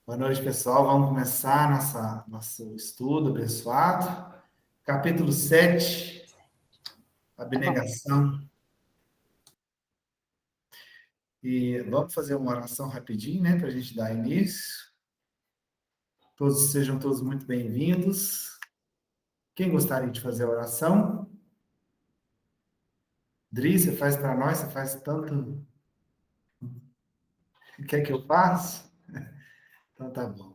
Boa noite, pessoal. Vamos começar nosso estudo abençoado. Capítulo 7, abnegação. E vamos fazer uma oração rapidinho, né, para a gente dar início. Sejam todos muito bem-vindos. Quem gostaria de fazer a oração? Dri, você faz para nós, você faz tanto. Quer que eu faça? Então tá bom.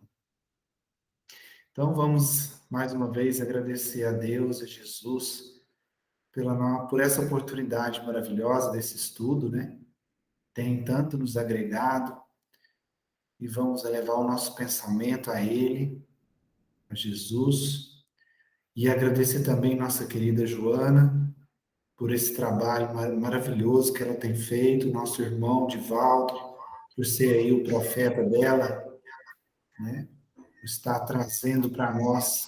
Então vamos mais uma vez agradecer a Deus e a Jesus por essa oportunidade maravilhosa desse estudo, né? Tem tanto nos agregado e vamos elevar o nosso pensamento a Ele, a Jesus, e agradecer também nossa querida Joana por esse trabalho maravilhoso que ela tem feito, nosso irmão Divaldo, por ser aí o profeta dela, né? Está trazendo para nós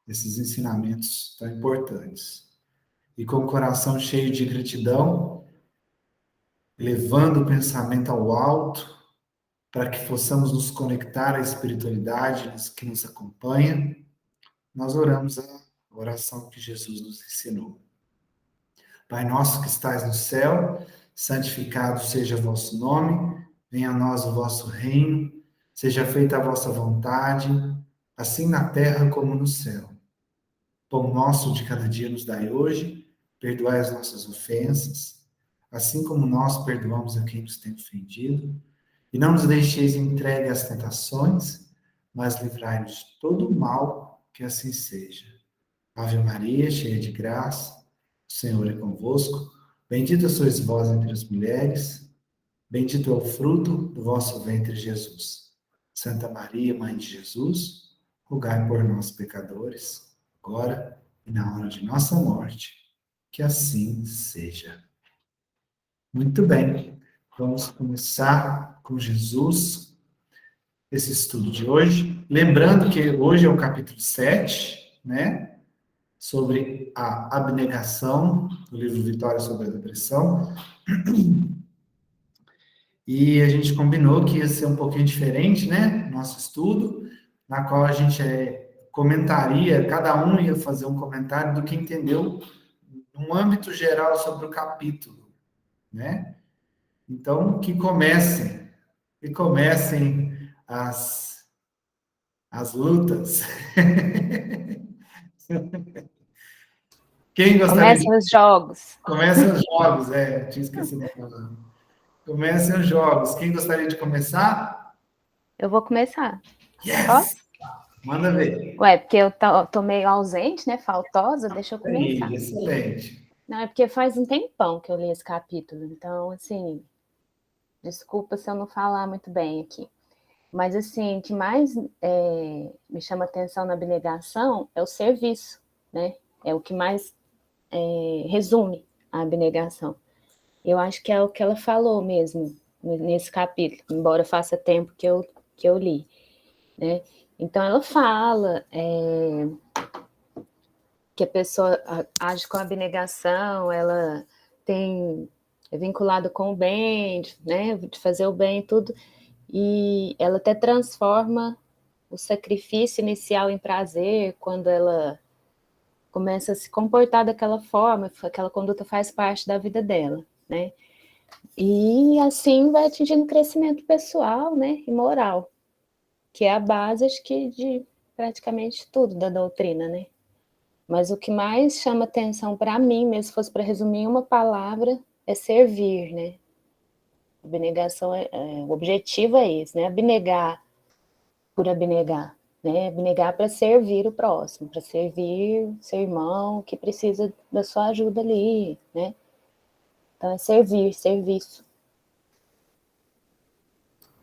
esses ensinamentos tão importantes. E com o coração cheio de gratidão, levando o pensamento ao alto, para que possamos nos conectar à espiritualidade que nos acompanha, nós oramos a oração que Jesus nos ensinou. Pai nosso que estais no céu, santificado seja o vosso nome, venha a nós o vosso reino, seja feita a vossa vontade, assim na terra como no céu. Pão nosso de cada dia nos dai hoje, perdoai as nossas ofensas, assim como nós perdoamos a quem nos tem ofendido, e não nos deixeis entregue às tentações, mas livrai-nos de todo o mal, que assim seja. Ave Maria, cheia de graça, o Senhor é convosco. Bendita sois vós entre as mulheres, bendito é o fruto do vosso ventre, Jesus. Santa Maria, Mãe de Jesus, rogai por nós, pecadores, agora e na hora de nossa morte. Que assim seja. Muito bem. Vamos começar com Jesus, esse estudo de hoje. Lembrando que hoje é o capítulo 7, né? Sobre a abnegação, do livro Vitória sobre a Depressão. E a gente combinou que ia ser um pouquinho diferente, né? Nosso estudo, na qual a gente comentaria, cada um ia fazer um comentário do que entendeu num âmbito geral sobre o capítulo, né? Então, que comecem as lutas. Quem gostaria de... Comecem os jogos. Comecem os jogos, tinha esquecido da palavra. Comecem os jogos. Quem gostaria de começar? Eu vou começar. Yes! Posso? Manda ver. Ué, porque eu tô meio ausente, né? Faltosa, deixa eu começar. Excelente. Não, é porque faz um tempão que eu li esse capítulo, então, assim, desculpa se eu não falar muito bem aqui. Mas, assim, o que mais me chama atenção na abnegação é o serviço, né? É o que mais resume a abnegação. Eu acho que é o que ela falou mesmo nesse capítulo, embora faça tempo que eu li, né? Então, ela fala que a pessoa age com abnegação, ela é vinculada com o bem, né? De fazer o bem e tudo, e ela até transforma o sacrifício inicial em prazer quando ela começa a se comportar daquela forma, aquela conduta faz parte da vida dela, né? E assim vai atingindo crescimento pessoal, né, e moral, que é a base, acho que, de praticamente tudo da doutrina, né? Mas o que mais chama atenção para mim, mesmo se fosse para resumir em uma palavra, é servir, né? Abnegação, o objetivo é esse, né? Abnegar por abnegar, né? Abnegar para servir o próximo, para servir seu irmão que precisa da sua ajuda ali, né? Então é servir, serviço.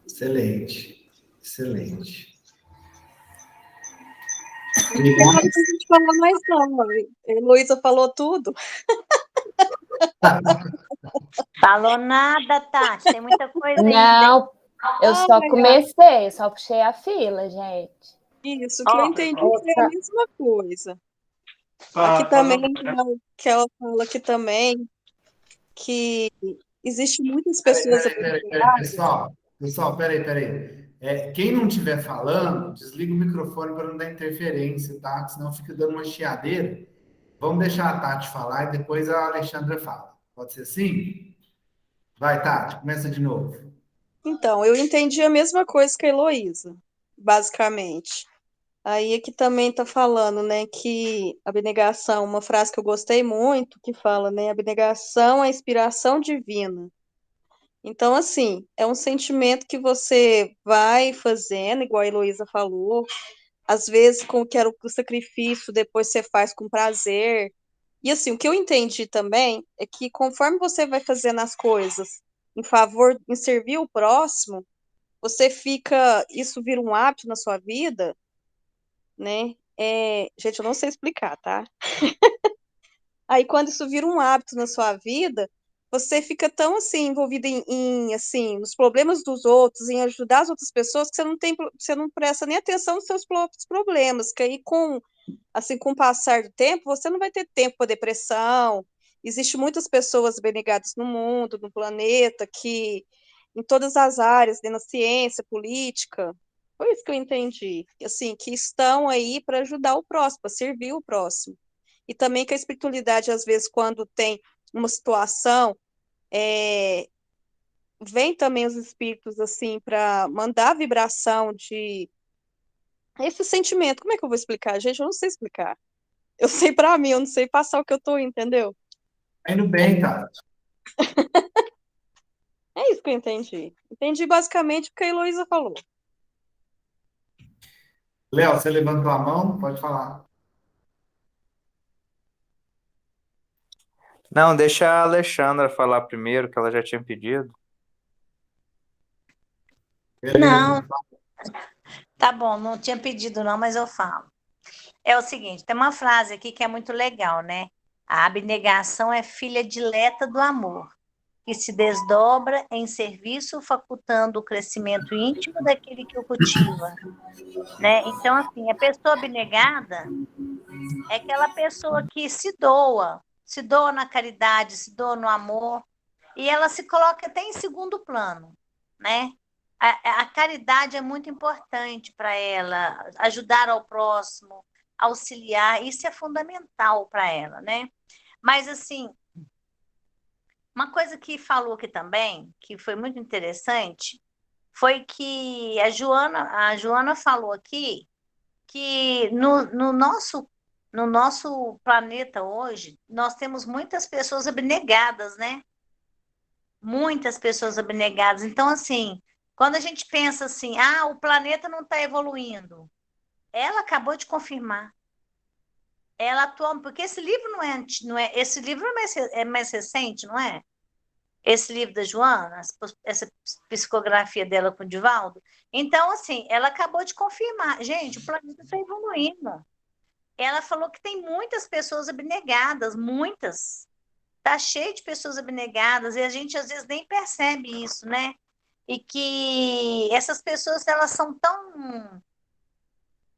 Excelente. Excelente. Não tem nada pra gente falar mais, não. A Heloísa falou tudo. Falou nada, Tati. Tem muita coisa ainda. Não, eu só comecei, só puxei a fila, gente. Isso, que eu entendi foi a mesma coisa. Aqui também, que ela fala aqui também, que existe muitas pessoas... Peraí, pessoal. Pessoal, peraí. Quem não estiver falando, desliga o microfone para não dar interferência, tá? Senão fica dando uma chiadeira. Vamos deixar a Tati falar e depois a Alexandra fala. Pode ser assim? Vai, Tati, começa de novo. Então, eu entendi a mesma coisa que a Heloísa, basicamente. Aí aqui também está falando, né, que abnegação, uma frase que eu gostei muito, que fala, né, abnegação é inspiração divina. Então, assim, é um sentimento que você vai fazendo, igual a Heloísa falou, às vezes com o sacrifício, depois você faz com prazer. E assim, o que eu entendi também é que conforme você vai fazendo as coisas em servir o próximo, isso vira um hábito na sua vida, né? Gente, eu não sei explicar, tá? Aí, quando isso vira um hábito na sua vida, você fica tão, assim, envolvido assim, nos problemas dos outros, em ajudar as outras pessoas, que você não presta nem atenção nos seus próprios problemas, que aí, assim, com o passar do tempo, você não vai ter tempo para depressão. Existem muitas pessoas abnegadas no mundo, no planeta, que, em todas as áreas, né, na ciência, política, foi isso que eu entendi, assim, que estão aí para ajudar o próximo, para servir o próximo. E também que a espiritualidade, às vezes, quando tem uma situação, vem também os espíritos, assim, para mandar a vibração de esse sentimento. Como é que eu vou explicar, gente? Eu não sei explicar. Eu sei para mim, eu não sei passar o que eu tô, entendeu? Tá indo bem, Tati. É isso que eu entendi. Entendi basicamente o que a Heloísa falou. Léo, você levantou a mão? Pode falar. Não, deixa a Alexandra falar primeiro, que ela já tinha pedido. Beleza. Não, tá bom, não tinha pedido não, mas eu falo. É o seguinte, tem uma frase aqui que é muito legal, né? A abnegação é filha dileta do amor, que se desdobra em serviço, facultando o crescimento íntimo daquele que o cultiva, né? Então, assim, a pessoa abnegada é aquela pessoa que se doa na caridade, se doa no amor, e ela se coloca até em segundo plano, né? A caridade é muito importante para ela, ajudar ao próximo, auxiliar, isso é fundamental para ela, né? Mas, assim, uma coisa que falou aqui também, que foi muito interessante, foi que a Joana falou aqui que no nosso planeta hoje, nós temos muitas pessoas abnegadas, né? Muitas pessoas abnegadas. Então, assim, quando a gente pensa assim, o planeta não está evoluindo, ela acabou de confirmar. Ela atuou, porque esse livro esse livro é mais recente, não é? Esse livro da Joana, essa psicografia dela com o Divaldo. Então, assim, ela acabou de confirmar. Gente, o planeta está evoluindo. Ela falou que tem muitas pessoas abnegadas, muitas. Está cheio de pessoas abnegadas e a gente às vezes nem percebe isso, né? E que essas pessoas, elas são tão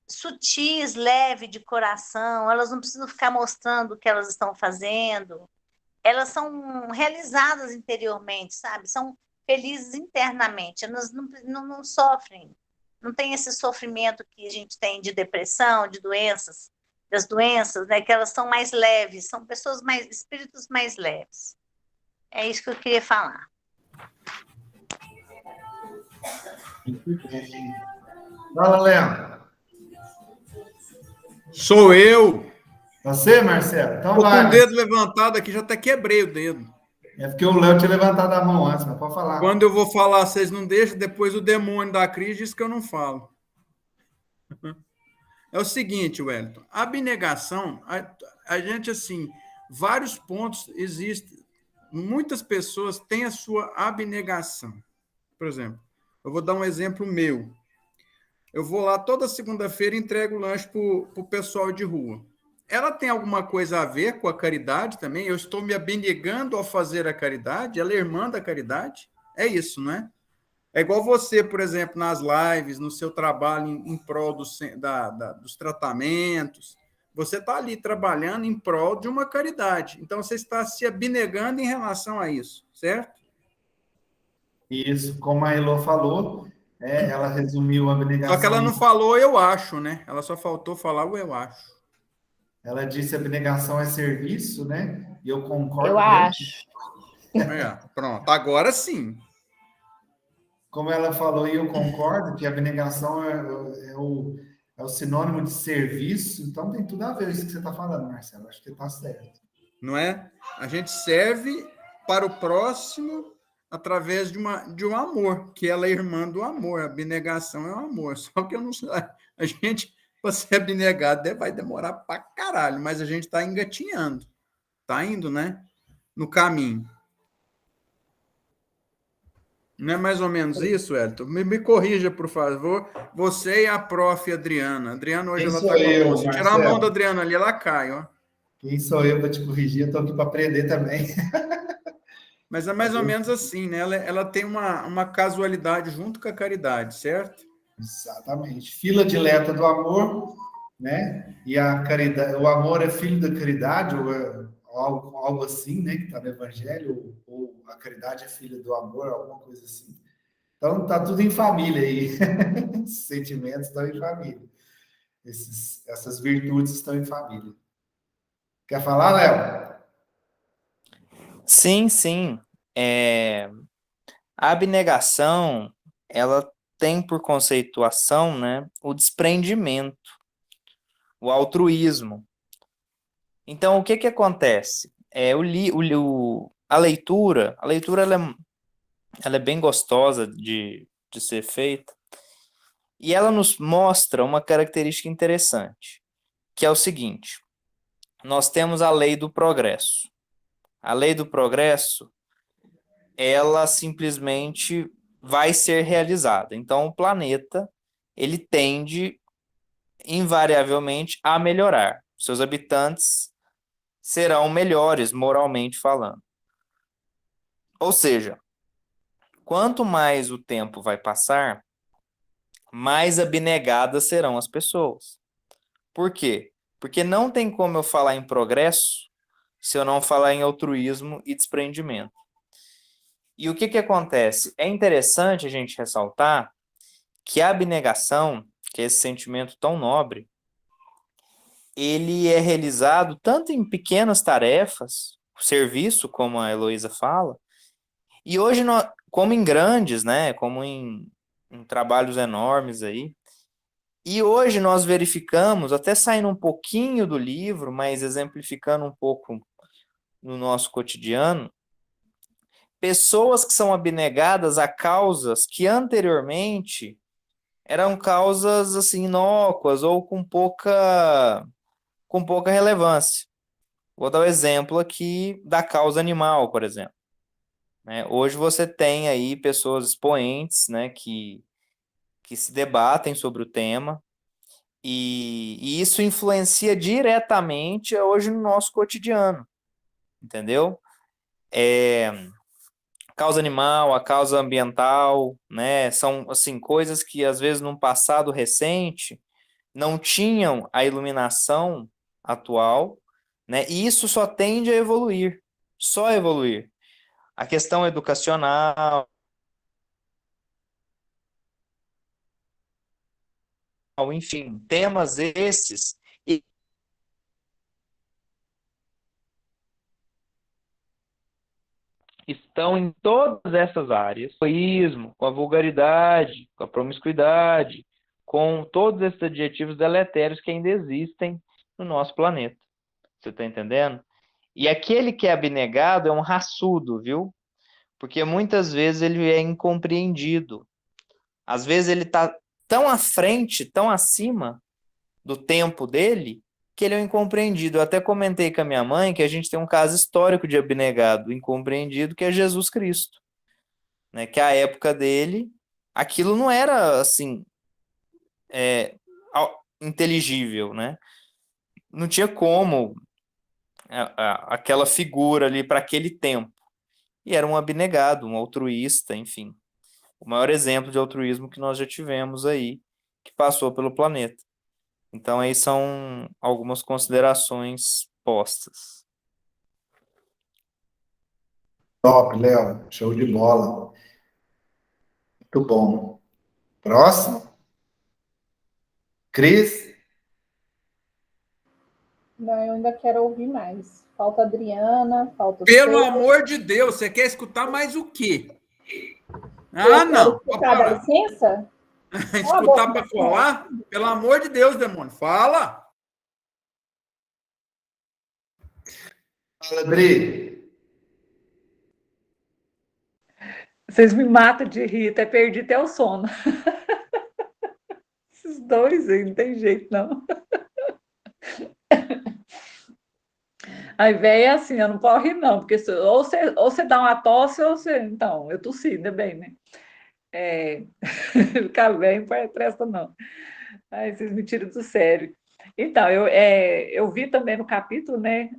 sutis, leve de coração, elas não precisam ficar mostrando o que elas estão fazendo. Elas são realizadas interiormente, sabe? São felizes internamente, elas não sofrem, não tem esse sofrimento que a gente tem de depressão, de doenças, das doenças, né? Que elas são mais leves, são espíritos mais leves. É isso que eu queria falar. Fala, Léo. Sou eu. Você, Marcelo? Então Tô com vai. o dedo levantado aqui, já até quebrei o dedo. É porque o Léo tinha levantado a mão antes, mas pode falar. Quando eu vou falar, vocês não deixam, depois o demônio da crise diz que eu não falo. É o seguinte, Wellington, a abnegação, a gente, assim, vários pontos existem. Muitas pessoas têm a sua abnegação. Por exemplo, eu vou dar um exemplo meu. Eu vou lá toda segunda-feira e entrego lanche para o pessoal de rua. Ela tem alguma coisa a ver com a caridade também? Eu estou me abnegando ao fazer a caridade? Ela é irmã da caridade? É isso, não é? É igual você, por exemplo, nas lives, no seu trabalho em prol dos tratamentos. Você está ali trabalhando em prol de uma caridade. Então, você está se abnegando em relação a isso, certo? Isso, como a Elô falou, ela resumiu a Só que abnegação. ela não falou eu acho, né? Ela só faltou falar o eu acho. Ela disse abnegação é serviço, né? E eu Eu concordo plenamente. acho. Pronto, agora sim. Como ela falou, e eu concordo que a abnegação é o sinônimo de serviço, então tem tudo a ver isso que você está falando, Marcelo. Acho que está certo. Não é? A gente serve para o próximo através de um amor, que ela é irmã do amor. A abnegação é o amor. Só que eu não sei. A gente, para ser abnegado, vai demorar para caralho, mas a gente está engatinhando. Está indo, né? No caminho. Não é mais ou menos isso, Elton? Me corrija, por favor. Você e a prof. Adriana. Adriana, hoje Quem ela sou está com a mão. eu, Se tirar a mão da Marcelo? Adriana ali, ela cai, ó. Quem sou eu para te corrigir? Eu estou aqui para aprender também. Mas é mais ou menos assim, né? Ela tem uma casualidade junto com a caridade, certo? Exatamente. Fila dileta do amor, né? E a caridade, o amor é filho da caridade, ou algo assim, né? Que está no Evangelho, ou a caridade é filha do amor, alguma coisa assim. Então tá tudo em família aí. Esses sentimentos estão em família. Essas virtudes estão em família. Quer falar, Léo? Sim, sim. A abnegação, ela tem por conceituação, né, o desprendimento, o altruísmo. Então, o que que acontece? A leitura ela é bem gostosa de ser feita e ela nos mostra uma característica interessante, que é o seguinte: nós temos a lei do progresso. A lei do progresso, ela simplesmente vai ser realizada. Então, o planeta, ele tende invariavelmente a melhorar. Seus habitantes serão melhores moralmente falando. Ou seja, quanto mais o tempo vai passar, mais abnegadas serão as pessoas. Por quê? Porque não tem como eu falar em progresso se eu não falar em altruísmo e desprendimento. E o que que acontece? É interessante a gente ressaltar que a abnegação, que é esse sentimento tão nobre, ele é realizado tanto em pequenas tarefas, serviço, como a Heloísa fala, e hoje, como em grandes, né, como em trabalhos enormes aí. E hoje nós verificamos, até saindo um pouquinho do livro, mas exemplificando um pouco no nosso cotidiano, pessoas que são abnegadas a causas que anteriormente eram causas assim inócuas ou com pouca relevância. Vou dar o exemplo aqui da causa animal, por exemplo. Né? Hoje você tem aí pessoas expoentes, né, que se debatem sobre o tema, e isso influencia diretamente hoje no nosso cotidiano, entendeu? A causa animal, a causa ambiental, né, são assim coisas que às vezes num passado recente não tinham a iluminação atual, né? E isso só tende a evoluir, só evoluir. A questão educacional, enfim, temas esses estão em todas essas áreas. Com o egoísmo, com a vulgaridade, com a promiscuidade, com todos esses adjetivos deletérios que ainda existem no nosso planeta. Você está entendendo? E aquele que é abnegado é um raçudo, viu? Porque muitas vezes ele é incompreendido. Às vezes ele está tão à frente, tão acima do tempo dele, que ele é um incompreendido. Eu até comentei com a minha mãe que a gente tem um caso histórico de abnegado, incompreendido, que é Jesus Cristo. Né? Que a época dele, aquilo não era assim, inteligível, né? Não tinha como aquela figura ali para aquele tempo. E era um abnegado, um altruísta, enfim. O maior exemplo de altruísmo que nós já tivemos aí, que passou pelo planeta. Então, aí são algumas considerações postas. Top, Léo. Show de bola. Muito bom. Próximo. Cris? Não, eu ainda quero ouvir mais. Falta a Adriana, falta o Pelo Pedro. amor de Deus, você quer escutar mais o quê? Eu Ah, quero não. escutar, dá licença? Cala a Escutar boca, para dá falar? Pelo amor de Deus, demônio, fala. Fala, Bri. Vocês me matam de rir, até perdi até o sono. Esses dois aí, não tem jeito, não. Aí, velho, é assim, eu não posso rir, não, porque ou você dá uma tosse, ou você. Então, eu tossi, ainda bem, né? Ficar velho não presta, não. Aí, vocês me tiram do sério. Então, eu vi também no capítulo, né,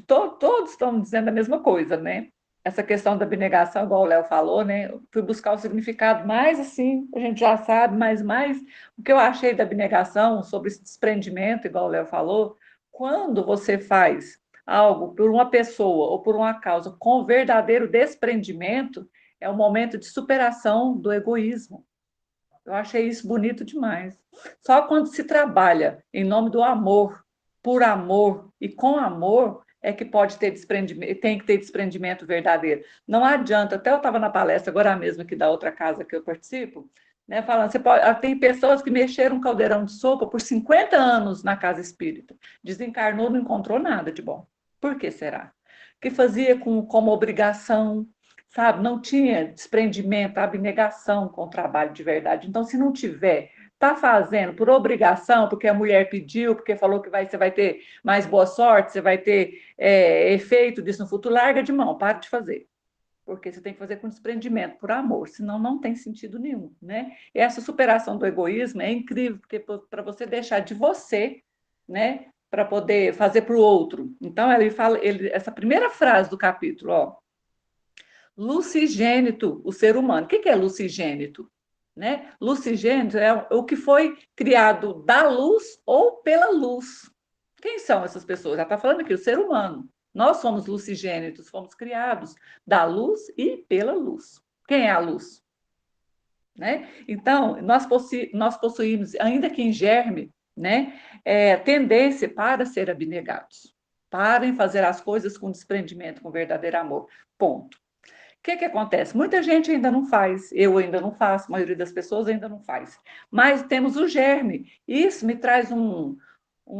todos estão dizendo a mesma coisa, né? Essa questão da abnegação, igual o Léo falou, né? Eu fui buscar o significado mais assim, a gente já sabe, mas mais o que eu achei da abnegação sobre esse desprendimento, igual o Léo falou, quando você faz algo por uma pessoa ou por uma causa com verdadeiro desprendimento, é um momento de superação do egoísmo. Eu achei isso bonito demais. Só quando se trabalha em nome do amor, por amor e com amor, é que pode ter desprendimento, tem que ter desprendimento verdadeiro. Não adianta, até eu estava na palestra agora mesmo aqui da outra casa que eu participo, né, falando, tem pessoas que mexeram um caldeirão de sopa por 50 anos na casa espírita. Desencarnou, não encontrou nada de bom. Por que será? Que fazia como obrigação, sabe? Não tinha desprendimento, abnegação com o trabalho de verdade. Então, se não tiver, está fazendo por obrigação, porque a mulher pediu, porque falou que você vai ter mais boa sorte, você vai ter efeito disso no futuro, larga de mão, para de fazer. Porque você tem que fazer com desprendimento, por amor, senão não tem sentido nenhum, né? E essa superação do egoísmo é incrível, porque para você deixar de você, né, para poder fazer para o outro. Então, ele fala, essa primeira frase do capítulo, ó, lucigênito, o ser humano. O que é lucigênito? Né? Lucigênito é o que foi criado da luz ou pela luz. Quem são essas pessoas? Já está falando aqui, o ser humano. Nós somos lucigênitos, fomos criados da luz e pela luz. Quem é a luz? Né? Então, nós possuímos, ainda que em germe, né, tendência para ser abnegados, para fazer as coisas com desprendimento, com verdadeiro amor. Ponto. O que acontece? Muita gente ainda não faz, eu ainda não faço, a maioria das pessoas ainda não faz. Mas temos o germe. Isso me traz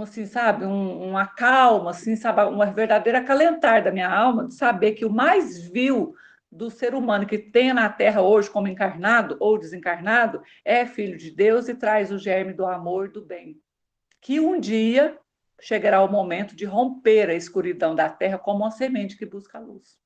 assim, sabe, uma calma, assim, sabe, uma verdadeira acalentar da minha alma, de saber que o mais vil do ser humano que tem na Terra hoje como encarnado ou desencarnado é filho de Deus e traz o germe do amor e do bem. Que um dia chegará o momento de romper a escuridão da Terra como uma semente que busca a luz.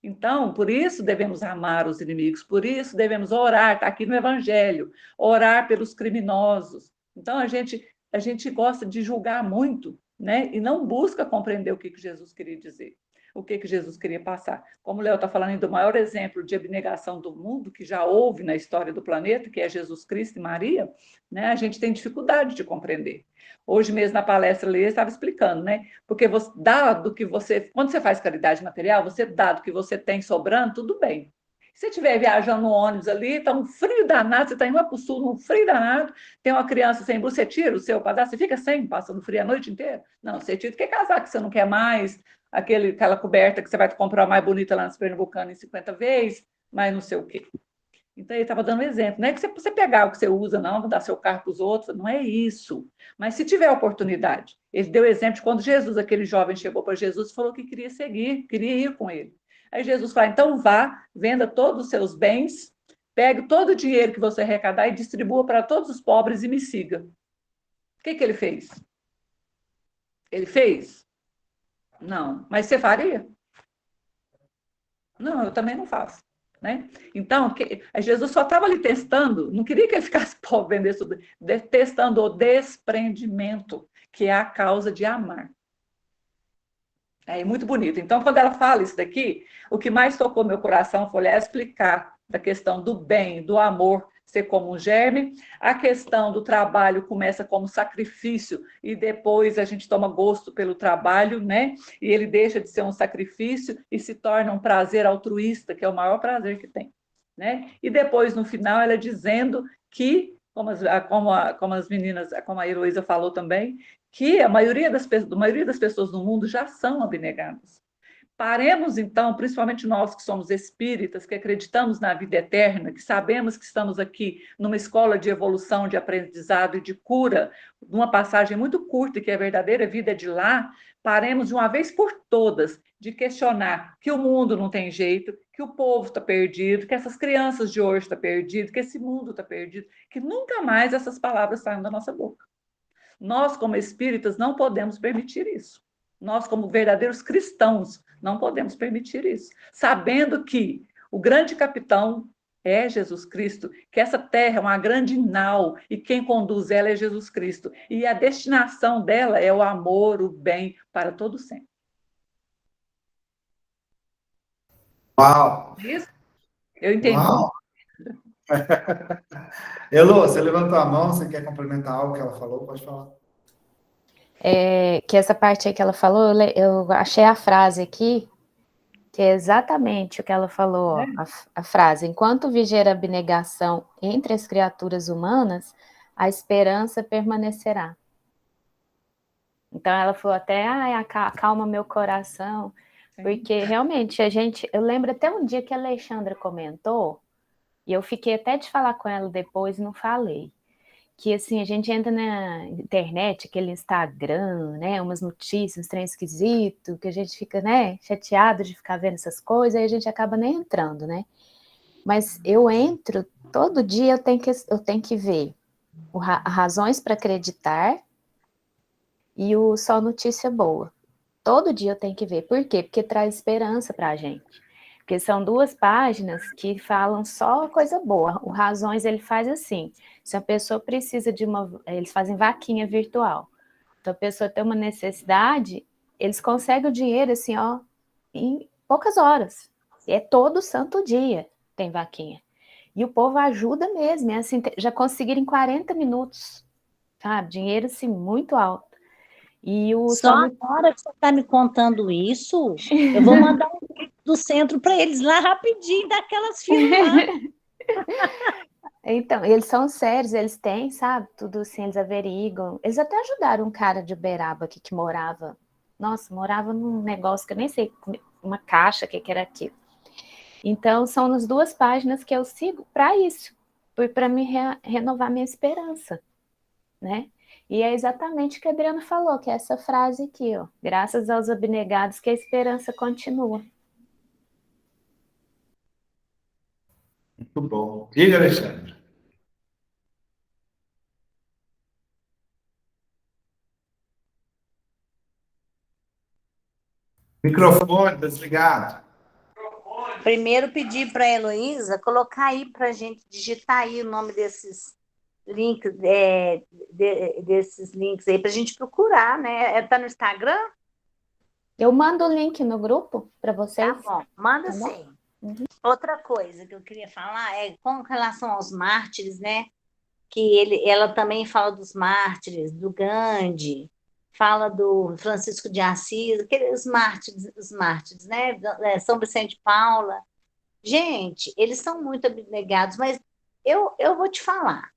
Então, por isso devemos amar os inimigos, por isso devemos orar, está aqui no Evangelho, orar pelos criminosos. Então, a gente gosta de julgar muito, né? E não busca compreender o que Jesus queria dizer, o que Jesus queria passar. Como o Léo está falando do maior exemplo de abnegação do mundo que já houve na história do planeta, que é Jesus Cristo e Maria, né? A gente tem dificuldade de compreender. Hoje mesmo na palestra ali, ele estava explicando, né? Porque você dá do que você. Quando você faz caridade material, você dá do que você tem sobrando, tudo bem. Se você estiver viajando no ônibus ali, está um frio danado, você está indo para o sul, um frio danado, tem uma criança sem blusa, você tira o seu pedaço, você fica sem, passando frio a noite inteira? Não, você tira, que casaco que você não quer mais, aquela coberta que você vai comprar mais bonita lá nas Pernambucanas em 50 vezes, mas não sei o quê. Então, ele estava dando um exemplo. Não é que você pegar o que você usa, não, dar seu carro para os outros, não é isso. Mas se tiver oportunidade, ele deu exemplo de quando Jesus, aquele jovem, chegou para Jesus e falou que queria seguir, queria ir com ele. Aí Jesus falou, então vá, venda todos os seus bens, pegue todo o dinheiro que você arrecadar e distribua para todos os pobres e me siga. O que ele fez? Ele fez? Não. Mas você faria? Não, eu também não faço. Né? Então, Jesus só estava ali testando, não queria que ele ficasse pobre, vendesse tudo, testando o desprendimento, que é a causa de amar. É muito bonito. Então, quando ela fala isso daqui, o que mais tocou meu coração foi explicar da questão do bem, do amor ser como um germe, a questão do trabalho começa como sacrifício e depois a gente toma gosto pelo trabalho, né? E ele deixa de ser um sacrifício e se torna um prazer altruísta, que é o maior prazer que tem. né? E depois, no final, ela dizendo que, como as meninas, como a Heloísa falou também, que a maioria das pessoas no mundo já são abnegadas. Paremos, então, principalmente nós que somos espíritas, que acreditamos na vida eterna, que sabemos que estamos aqui numa escola de evolução, de aprendizado e de cura, numa passagem muito curta, que é a verdadeira vida de lá, paremos de uma vez por todas de questionar que o mundo não tem jeito, que o povo está perdido, que essas crianças de hoje estão perdidas, que esse mundo está perdido, que nunca mais essas palavras saiam da nossa boca. Nós, como espíritas, não podemos permitir isso. Nós, como verdadeiros cristãos, não podemos permitir isso. Sabendo que o grande capitão é Jesus Cristo, que essa terra é uma grande nau e quem conduz ela é Jesus Cristo. E a destinação dela é o amor, o bem, para todo sempre. Uau! Isso? Eu entendi. Uau! Elô, você levantou a mão, você quer complementar algo que ela falou? Pode falar. Que essa parte aí que ela falou, eu achei a frase aqui, que é exatamente o que ela falou, ó, a frase: enquanto viger a abnegação entre as criaturas humanas, a esperança permanecerá. Então ela falou até, acalma meu coração, porque realmente eu lembro até um dia que a Alexandra comentou, e eu fiquei até de falar com ela depois, não falei, que assim, a gente entra na internet, aquele Instagram, né, umas notícias, um trem esquisito, que a gente fica, né, chateado de ficar vendo essas coisas, aí a gente acaba nem entrando, né, mas eu entro, todo dia eu tenho que ver razões para acreditar e o só notícia boa. Todo dia eu tenho que ver. Por quê? Porque traz esperança para a gente. Porque são 2 páginas que falam só coisa boa. O Razões, ele faz assim, se a pessoa precisa de eles fazem vaquinha virtual. Então, a pessoa tem uma necessidade, eles conseguem o dinheiro, assim, ó, em poucas horas. É todo santo dia tem vaquinha. E o povo ajuda mesmo, é assim, já conseguiram em 40 minutos, sabe? Dinheiro, assim, muito alto. E o Só agora que você está me contando isso, eu vou mandar um link do centro para eles lá rapidinho, daquelas filas lá. Então, eles são sérios, eles têm, sabe, tudo assim, eles averiguam. Eles até ajudaram um cara de Uberaba aqui que morava num negócio que eu nem sei, uma caixa, o que era aquilo. Então, são nas 2 páginas que eu sigo para isso, para me renovar minha esperança, né? E é exatamente o que a Adriana falou, que é essa frase aqui, ó. Graças aos abnegados que a esperança continua. Muito bom. Diga, Alexandre. Microfone desligado. Primeiro pedir para a Heloísa colocar aí para a gente digitar aí o nome desses links, desses links aí para a gente procurar, né? Tá no Instagram? Eu mando o link no grupo para vocês. Tá bom, manda Tá bom? sim. Outra coisa que eu queria falar é com relação aos mártires, né? Que ela também fala dos mártires, do Gandhi, fala do Francisco de Assis, aqueles os mártires, né? São Vicente de Paula. Gente, eles são muito abnegados, mas eu vou te falar.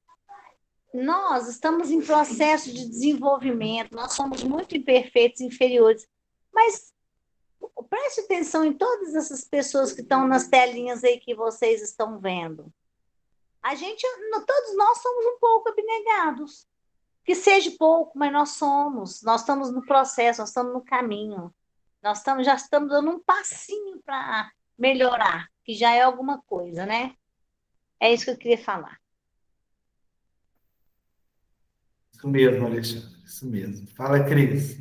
Nós estamos em processo de desenvolvimento, nós somos muito imperfeitos, inferiores, mas preste atenção em todas essas pessoas que estão nas telinhas aí que vocês estão vendo. Todos nós somos um pouco abnegados. Que seja pouco, mas nós somos. Nós estamos no processo, nós estamos no caminho. Já estamos dando um passinho para melhorar, que já é alguma coisa, né? É isso que eu queria falar. Isso mesmo, Alexandre. Isso mesmo. Fala, Cris.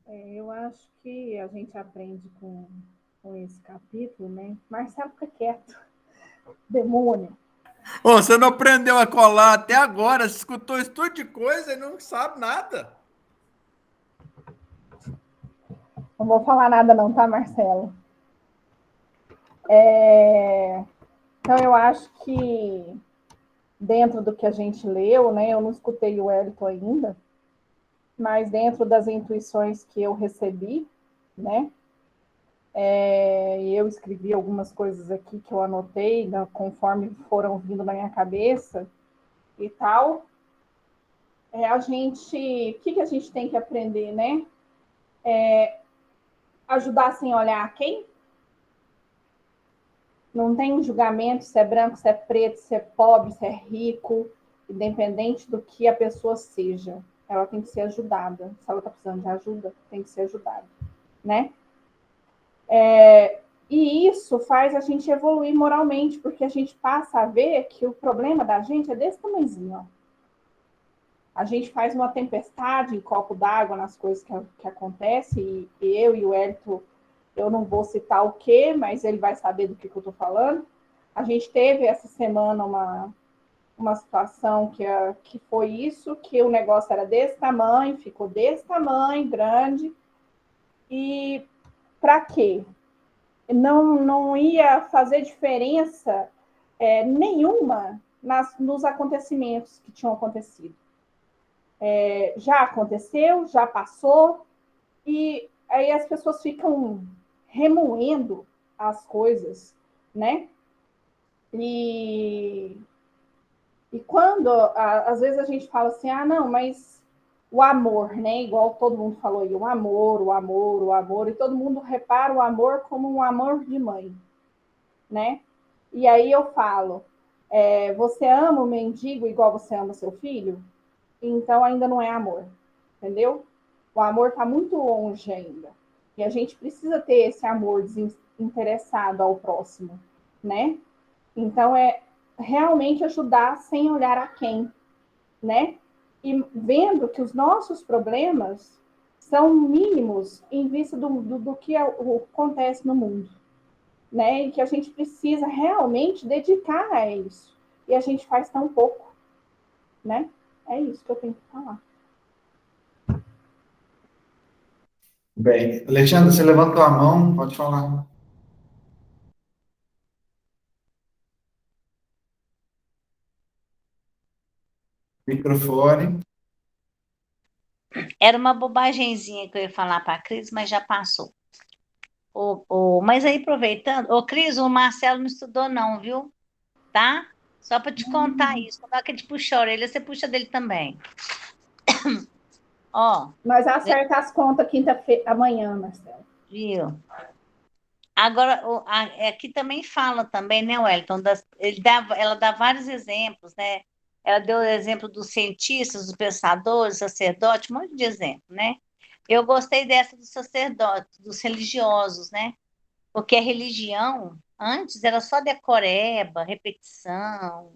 Eu acho que a gente aprende com esse capítulo, né? Marcelo, fica quieto. Demônio. Ô, você não aprendeu a colar até agora, você escutou esse tudo de coisa e não sabe nada. Não vou falar nada não, tá, Marcelo? Então, eu acho que dentro do que a gente leu, né? Eu não escutei o Wellington ainda, mas dentro das intuições que eu recebi, né? Eu escrevi algumas coisas aqui que eu anotei, conforme foram vindo na minha cabeça e tal. O que a gente tem que aprender, né? Ajudar sem olhar quem? Não tem julgamento se é branco, se é preto, se é pobre, se é rico, independente do que a pessoa seja. Ela tem que ser ajudada. Se ela está precisando de ajuda, tem que ser ajudada, né? E isso faz a gente evoluir moralmente, porque a gente passa a ver que o problema da gente é desse tamanhozinho, ó. A gente faz uma tempestade em copo d'água nas coisas que acontecem, e eu e o Hélito, eu não vou citar o quê, mas ele vai saber do que eu estou falando. A gente teve essa semana uma situação que foi isso, que o negócio era desse tamanho, ficou desse tamanho, grande, e para quê? Não ia fazer diferença nenhuma nos acontecimentos que tinham acontecido. Já aconteceu, já passou, e aí as pessoas ficam remoendo as coisas, né? E quando, às vezes a gente fala assim, não, mas o amor, né? Igual todo mundo falou aí, o amor, e todo mundo repara o amor como um amor de mãe, né? E aí eu falo, você ama o mendigo igual você ama seu filho? Então ainda não é amor, entendeu? O amor está muito longe ainda. E a gente precisa ter esse amor desinteressado ao próximo, né? Então é realmente ajudar sem olhar a quem, né? E vendo que os nossos problemas são mínimos em vista do que acontece no mundo, né? E que a gente precisa realmente dedicar a isso. E a gente faz tão pouco, né? É isso que eu tenho que falar. Bem, Alexandre, você levantou a mão, pode falar. Microfone. Era uma bobagenzinha que eu ia falar para a Cris, mas já passou. Mas aí, aproveitando, Cris, o Marcelo não estudou não, viu? Tá? Só para te contar isso. Quando que te puxa a orelha, você puxa dele também. Ó, Nós acerta as contas quinta-feira, amanhã, Marcelo. viu? Agora, aqui também fala também, né, Wellington? Ela dá vários exemplos, né? Ela deu o exemplo dos cientistas, dos pensadores, sacerdotes, um monte de exemplo, né? Eu gostei dessa dos sacerdotes, dos religiosos, né? Porque a religião, antes, era só decoreba, repetição,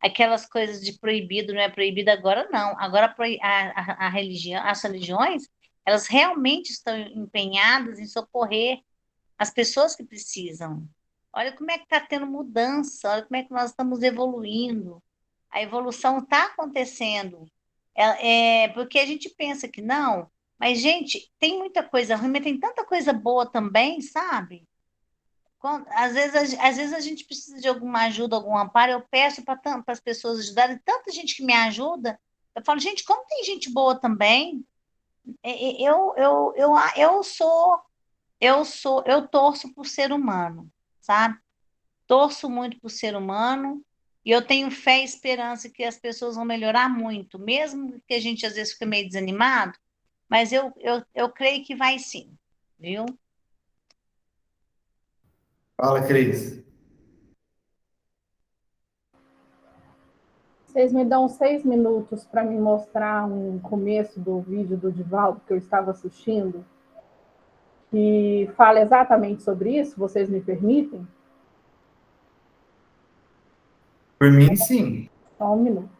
aquelas coisas de proibido, não é proibido agora, não. Agora a religião, as religiões, elas realmente estão empenhadas em socorrer as pessoas que precisam. Olha como é que está tendo mudança, olha como é que nós estamos evoluindo. A evolução está acontecendo. Porque a gente pensa que não, mas, gente, tem muita coisa ruim, mas tem tanta coisa boa também, sabe? Às vezes a gente precisa de alguma ajuda, algum amparo, eu peço para as pessoas ajudarem, tanta gente que me ajuda, eu falo, gente, como tem gente boa também? Eu torço por ser humano, sabe? Torço muito por ser humano e eu tenho fé e esperança que as pessoas vão melhorar muito, mesmo que a gente às vezes fique meio desanimado, mas eu creio que vai sim, viu? Fala, Cris. Vocês me dão 6 minutos para me mostrar um começo do vídeo do Divaldo que eu estava assistindo, que fala exatamente sobre isso? Vocês me permitem? Por mim, sim. Só um minuto.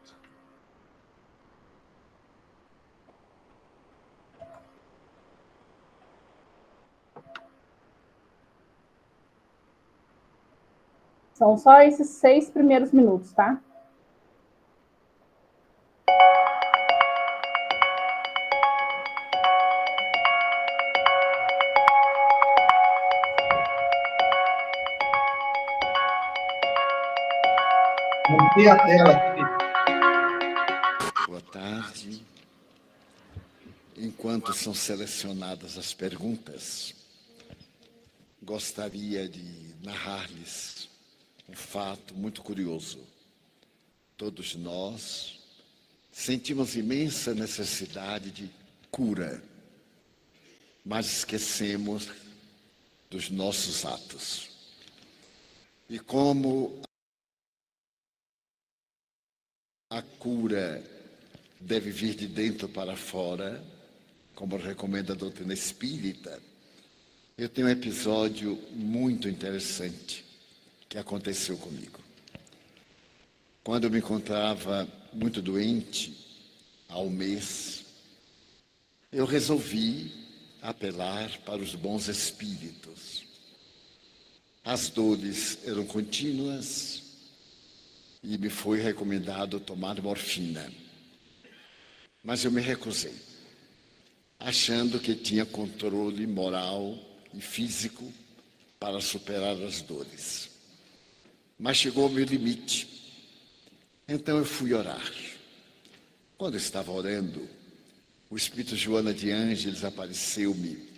São só esses 6 primeiros minutos, tá? Mantém a tela, Cris. Boa tarde. Enquanto são selecionadas as perguntas, gostaria de narrar-lhes um fato muito curioso. Todos nós sentimos imensa necessidade de cura, mas esquecemos dos nossos atos. E como a cura deve vir de dentro para fora, como recomenda a doutrina espírita, eu tenho um episódio muito interessante que aconteceu comigo. Quando eu me encontrava muito doente, há um mês, eu resolvi apelar para os bons espíritos. As dores eram contínuas e me foi recomendado tomar morfina. Mas eu me recusei, achando que tinha controle moral e físico para superar as dores. Mas chegou ao meu limite. Então eu fui orar. Quando eu estava orando, o Espírito Joana de Ângeles apareceu-me,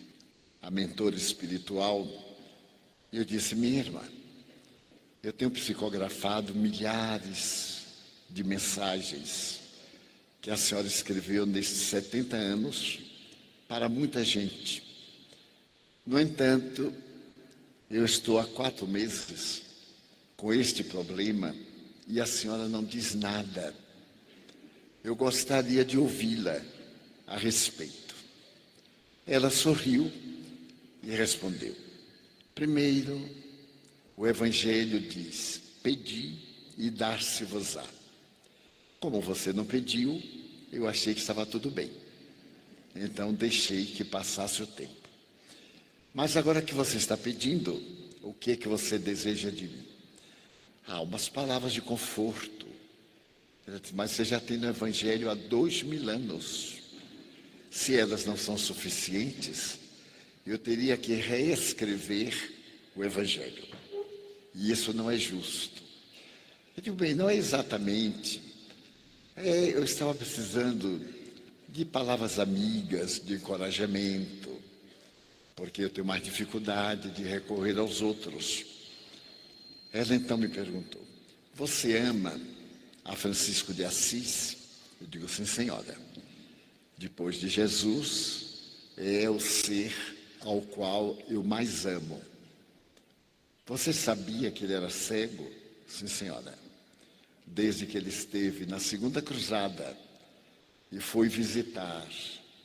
a mentora espiritual, e eu disse: minha irmã, eu tenho psicografado milhares de mensagens que a senhora escreveu nestes 70 anos para muita gente. No entanto, eu estou há 4 meses com este problema e a senhora não diz nada. Eu gostaria de ouvi-la a respeito. Ela sorriu e respondeu: primeiro, o Evangelho diz: pedi e dar-se-vos-á. Como você não pediu, eu achei que estava tudo bem. Então deixei que passasse o tempo. Mas agora que você está pedindo, o que é que você deseja de mim? Umas palavras de conforto. Mas você já tem no Evangelho há 2000 anos. Se elas não são suficientes, eu teria que reescrever o Evangelho. E isso não é justo. Eu digo, bem, não é exatamente. Eu estava precisando de palavras amigas, de encorajamento, porque eu tenho mais dificuldade de recorrer aos outros. Ela então me perguntou: você ama a Francisco de Assis? Eu digo: sim, senhora. Depois de Jesus, é o ser ao qual eu mais amo. Você sabia que ele era cego? Sim, senhora. Desde que ele esteve na Segunda Cruzada e foi visitar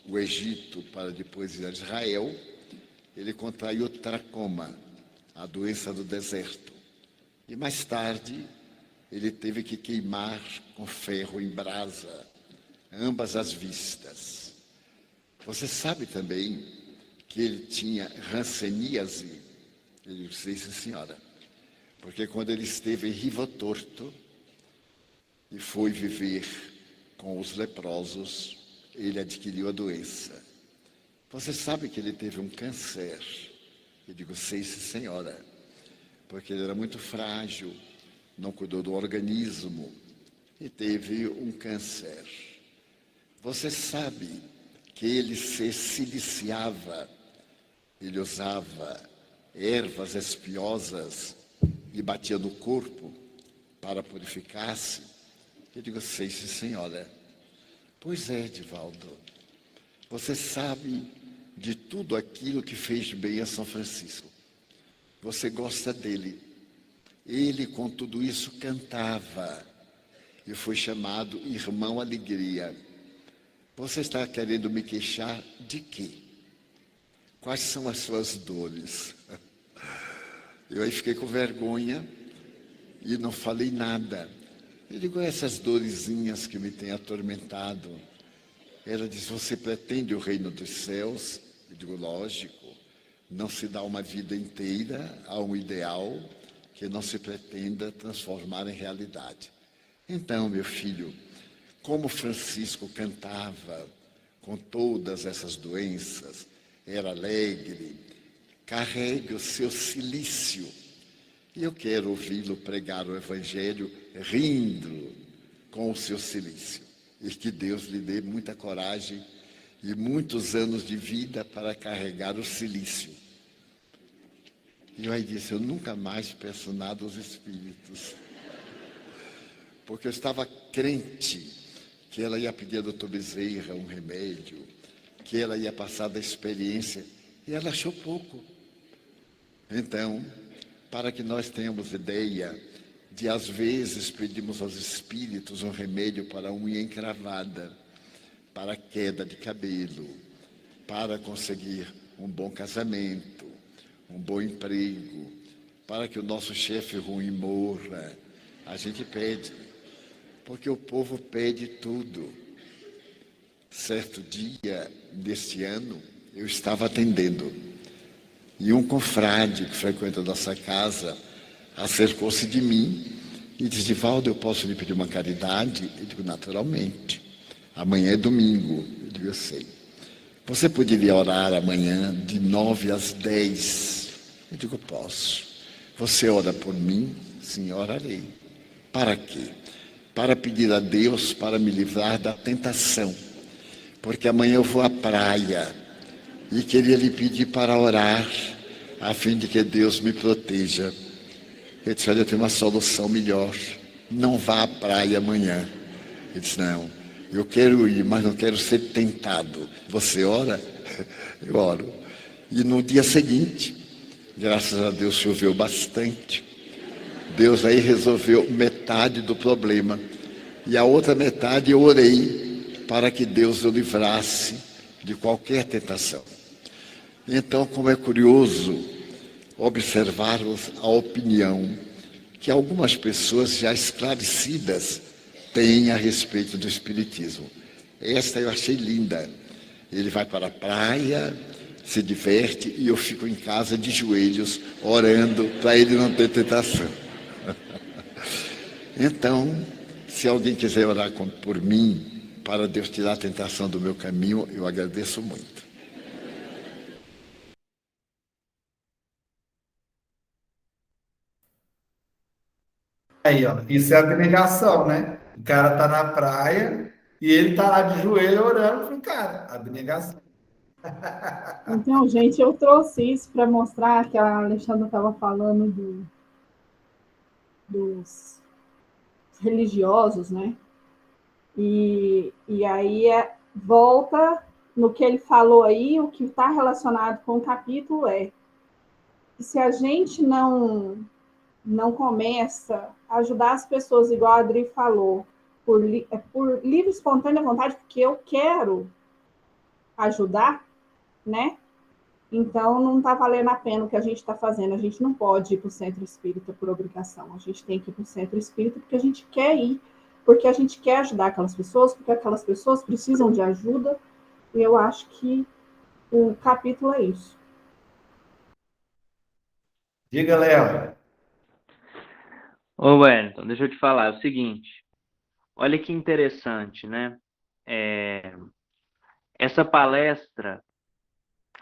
o Egito para depois ir a Israel, ele contraiu tracoma, a doença do deserto. E mais tarde, ele teve que queimar com ferro em brasa ambas as vistas. Você sabe também que ele tinha hanseníase? Eu disse: sim, senhora. Porque quando ele esteve em Riva Torto e foi viver com os leprosos, ele adquiriu a doença. Você sabe que ele teve um câncer? Eu digo: sim, senhora. Porque ele era muito frágil, não cuidou do organismo e teve um câncer. Você sabe que ele se siliciava, ele usava ervas espiosas e batia no corpo para purificar-se? Eu digo: sim, senhora. Pois é, Divaldo, você sabe de tudo aquilo que fez bem a São Francisco. Você gosta dele. Ele, com tudo isso, cantava e foi chamado Irmão Alegria. Você está querendo me queixar de quê? Quais são as suas dores? Eu aí fiquei com vergonha e não falei nada. Eu digo: essas dorezinhas que me têm atormentado. Ela diz: você pretende o reino dos céus? Eu digo: lógico. Não se dá uma vida inteira a um ideal que não se pretenda transformar em realidade. Então, meu filho, como Francisco cantava com todas essas doenças, era alegre, carregue o seu cilício. E eu quero ouvi-lo pregar o Evangelho rindo com o seu cilício. E que Deus lhe dê muita coragem e muitos anos de vida para carregar o cilício. E eu aí disse, eu nunca mais peço nada aos espíritos. Porque eu estava crente que ela ia pedir a doutor Bezerra um remédio, que ela ia passar da experiência, e ela achou pouco. Então, para que nós tenhamos ideia de, às vezes, pedimos aos espíritos um remédio para a unha encravada, para a queda de cabelo, para conseguir um bom casamento, um bom emprego, para que o nosso chefe ruim morra. A gente pede, porque o povo pede tudo. Certo dia, deste ano, eu estava atendendo, e um confrade que frequenta a nossa casa acercou-se de mim e disse, Divaldo, eu posso lhe pedir uma caridade? Eu digo, naturalmente. Amanhã é domingo. Eu digo, eu sei. Você poderia orar amanhã de 9 às 10? Eu digo, posso. Você ora por mim? Sim, orarei. Para quê? Para pedir a Deus para me livrar da tentação. Porque amanhã eu vou à praia e queria lhe pedir para orar, a fim de que Deus me proteja. Ele disse, olha, eu tenho uma solução melhor. Não vá à praia amanhã. Ele disse, não, eu quero ir, mas não quero ser tentado. Você ora? Eu oro. E no dia seguinte, graças a Deus, choveu bastante. Deus aí resolveu metade do problema. E a outra metade eu orei para que Deus o livrasse de qualquer tentação. Então, como é curioso observarmos a opinião que algumas pessoas já esclarecidas têm a respeito do espiritismo. Esta eu achei linda. Ele vai para a praia, se diverte e eu fico em casa de joelhos orando para ele não ter tentação. Então, se alguém quiser orar por mim, para Deus tirar a tentação do meu caminho, eu agradeço muito. Aí, ó, isso é abnegação, né? O cara tá na praia e ele tá lá de joelho orando pro cara. Abnegação. Então, gente, eu trouxe isso para mostrar que a Alexandra estava falando dos religiosos, né? E aí volta no que ele falou aí, o que está relacionado com o capítulo é que se a gente não começa a ajudar as pessoas, igual a Adri falou, por livre e espontânea vontade, porque eu quero ajudar, né? Então, não está valendo a pena o que a gente está fazendo. A gente não pode ir para o centro espírita por obrigação. A gente tem que ir para o centro espírita porque a gente quer ir, porque a gente quer ajudar aquelas pessoas, porque aquelas pessoas precisam de ajuda. E eu acho que o capítulo é isso. Diga, Léo. Ô, Wellington, deixa eu te falar, é o seguinte, olha que interessante, né? Essa palestra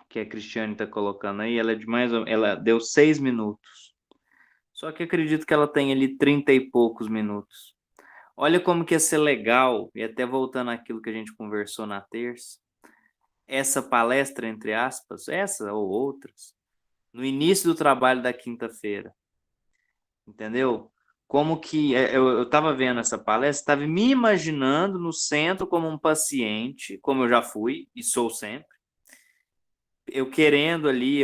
que a Cristiane está colocando aí, ela deu 6 minutos. Só que acredito que ela tem ali 30 e poucos minutos. Olha como que ia ser legal, e até voltando àquilo que a gente conversou na terça, essa palestra, entre aspas, essa ou outras, no início do trabalho da quinta-feira. Entendeu? Como que eu estava vendo essa palestra, estava me imaginando no centro como um paciente, como eu já fui e sou sempre. Eu querendo ali,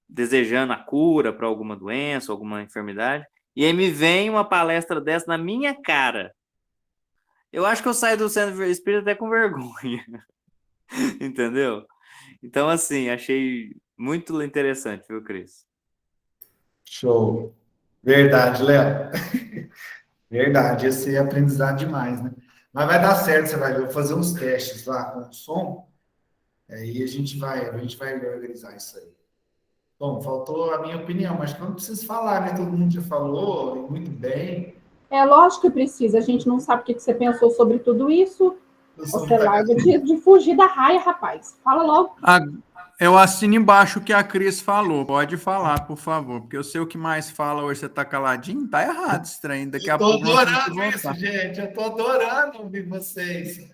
desejando a cura para alguma doença, alguma enfermidade, e aí me vem uma palestra dessa na minha cara. Eu acho que eu saio do centro espírita até com vergonha. Entendeu? Então, assim, achei muito interessante, viu, Cris? Show. Verdade, Léo. Verdade, esse é aprendizado demais, né? Mas vai dar certo, você vai ver. Eu vou fazer uns testes lá com o som, aí a gente vai organizar isso aí. Bom, faltou a minha opinião, mas que eu não preciso falar, né? Todo mundo já falou, e muito bem. É lógico que precisa. A gente não sabe o que você pensou sobre tudo isso. Você larga de fugir da raia, rapaz. Fala logo. Eu assino embaixo o que a Cris falou. Pode falar, por favor, porque eu sei o que mais fala hoje. Você tá caladinho? Tá errado esse trem. Daqui a pouco nós temos que Tô adorando isso, gente. Eu tô adorando ouvir vocês.